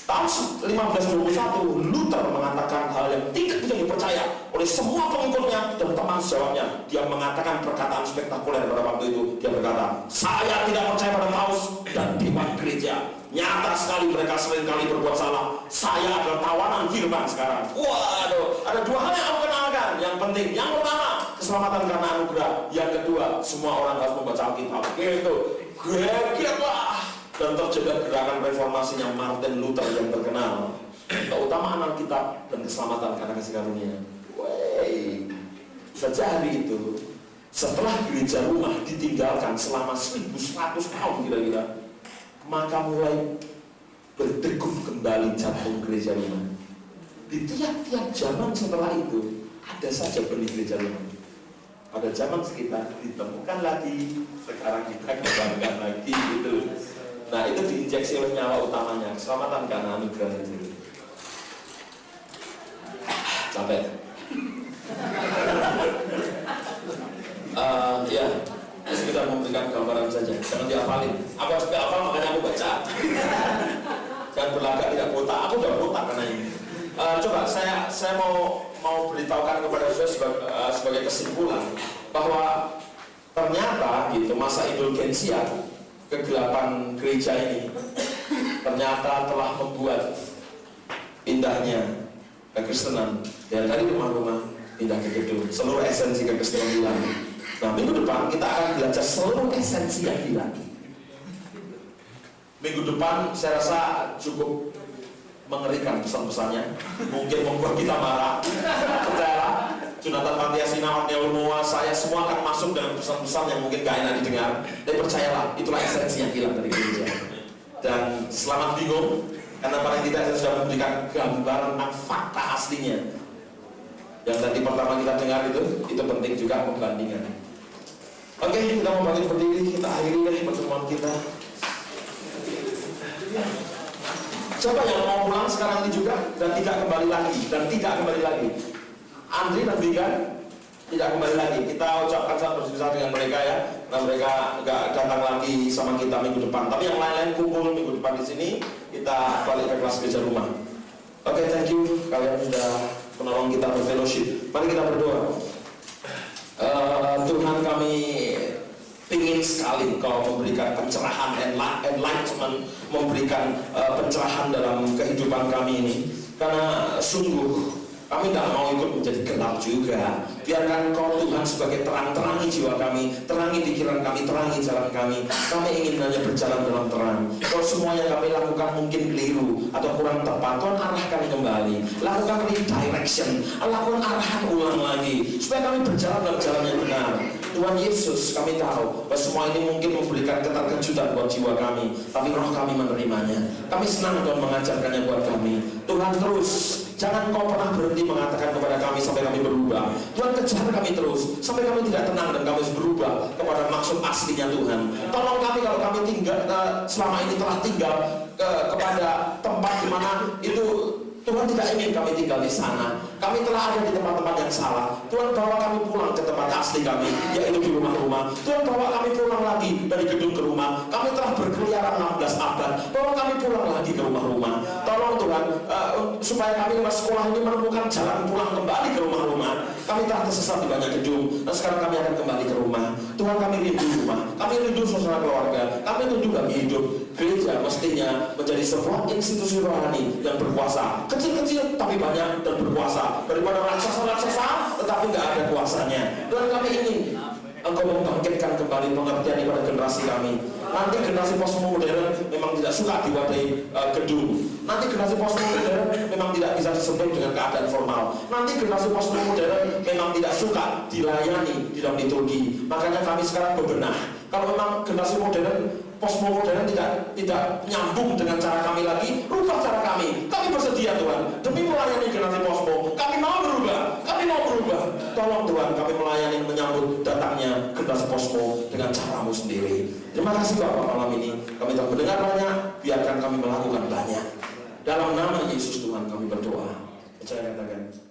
Tahun 1521 Luther mengatakan hal yang tidak bisa dipercaya oleh semua pengikutnya dan teman sejawatnya. Dia mengatakan perkataan spektakuler pada waktu itu. Dia berkata, saya tidak percaya pada Paus dan dewan gereja. Nyata sekali mereka seringkali berbuat salah. Saya adalah tawanan firman sekarang. Waduh, ada dua hal yang aku kenalkan. Yang penting, yang pertama, keselamatan karena anugerah. Yang kedua, semua orang harus membaca Alkitab. Gitu, gegerlah. Dan terjadi gerakan reformasinya Martin Luther yang terkenal. Keutamaan Alkitab dan keselamatan karena kasih karunia. Wey, sejak hari itu, setelah gereja rumah ditinggalkan selama 1100 tahun kira-kira, maka mulai berdegup kembali jantung gereja rumah. Di tiap-tiap zaman setelah itu ada saja benih gereja rumah. Pada zaman sekitar ditemukan lagi, sekarang kita kembangkan lagi gitu. Nah, itu diinjeksi oleh nyawa utamanya, keselamatan karena anugerah itu. Capek. Ya, sekedar memberikan gambaran saja, jangan dihafalin. Aku harus hafal, makanya aku baca. Jangan berlagak tidak buta, aku udah buta karena ini. Coba saya mau beritahukan kepada saudara sebagai kesimpulan bahwa ternyata gitu masa indulgensia, kegelapan gereja ini ternyata telah membuat indahnya kekristenan. Dan dari rumah-rumah pindah ke gedung. Seluruh esensi kekristenan hilang. Nah, minggu depan kita akan belajar seluruh esensi yang hilang. Minggu depan saya rasa cukup mengerikan pesan-pesannya, mungkin membuat kita marah. Percayalah, Jonathan Matiasina, Otniel Lumowa, saya semua akan masuk dengan pesan-pesan yang mungkin gak enak didengar. Tapi percayalah, itulah esensi yang hilang dari gereja. Dan selamat bingung, karena paling tidak saya sudah memberikan gambaran tentang fakta aslinya. Yang tadi pertama kita dengar itu penting juga pembandingan. Oke, kita mau balik berdiri, kita akhiri dari pertemuan kita. Siapa yang mau pulang sekarang ini juga dan tidak kembali lagi? Andri dan Vigan tidak kembali lagi. Kita ucapkan selamat berpisah dengan mereka ya. Nah, mereka nggak datang lagi sama kita minggu depan. Tapi yang lain-lain kumpul minggu depan di sini. Kita balik ke kelas gereja rumah. Oke, thank you. Kalian sudah menolong kita berfellowship. Mari kita berdoa. Tuhan, kami ingin sekali Kau memberikan pencerahan, enlightenment, memberikan pencerahan dalam kehidupan kami ini. Karena sungguh kami tidak mau ikut menjadi gelap juga. Biarkan Kau Tuhan sebagai terang, terangi jiwa kami, terangi pikiran kami, terangi jalan kami. Kami ingin hanya berjalan dalam terang. Kalau semua yang kami lakukan mungkin keliru atau kurang tepat, Tuhan arahkan kembali. Lakukan redirection, lakukan arahan ulang lagi, supaya kami berjalan dalam jalan yang benar. Tuhan Yesus, kami tahu bahwa semua ini mungkin memberikan keterkejutan buat jiwa kami, tapi roh kami menerimanya. Kami senang Tuhan mengajarkannya buat kami. Tuhan terus, jangan Kau pernah berhenti mengatakan kepada kami sampai kami berubah. Tuhan kejar kami terus sampai kami tidak tenang dan kami berubah kepada maksud aslinya Tuhan. Tolong kami kalau kami tinggal selama ini telah tinggal kepada tempat di mana itu Tuhan tidak ingin kami tinggal di sana. Kami telah ada di tempat-tempat yang salah. Tuhan bawa kami pulang ke tempat asli kami, yaitu di rumah-rumah. Tuhan bawa kami pulang lagi dari gedung ke rumah. Kami telah berkeliaran 16 abad. Bawa kami pulang lagi ke rumah-rumah. Tolong Tuhan, supaya kami lewat sekolah ini menemukan jalan pulang kembali ke rumah-rumah. Kami telah tersesat di banyak gedung, dan sekarang kami akan kembali ke rumah. Tuhan, kami rindu rumah. Kami rindu suasana keluarga. Kami rindu bagi hidup. Gereja mestinya menjadi sebuah institusi rohani yang berkuasa. Kecil-kecil tapi banyak dan berkuasa, daripada raksasa-raksasa tetapi nggak ada kuasanya. Dan kami ingin Engkau membangkitkan kembali pengertian pada generasi kami. Nanti generasi postmodern memang tidak suka diwadahi gedung. Nanti generasi postmodern memang tidak bisa disentuh dengan keadaan formal. Nanti generasi postmodern memang tidak suka dilayani di dalam liturgi. Makanya kami sekarang berbenah. Kalau memang generasi modern, postmodern tidak nyambung dengan cara kami lagi, rubah cara kami. Kami bersedia Tuhan, demi melayani generasi posmo. Kami mau berubah, kami mau berubah. Tolong Tuhan, kami melayani menyambut datangnya generasi posmo dengan caramu sendiri. Terima kasih Bapak malam ini. Kami telah mendengar banyak, biarkan kami melakukan banyak. Dalam nama Yesus Tuhan kami berdoa. Percaya katakan.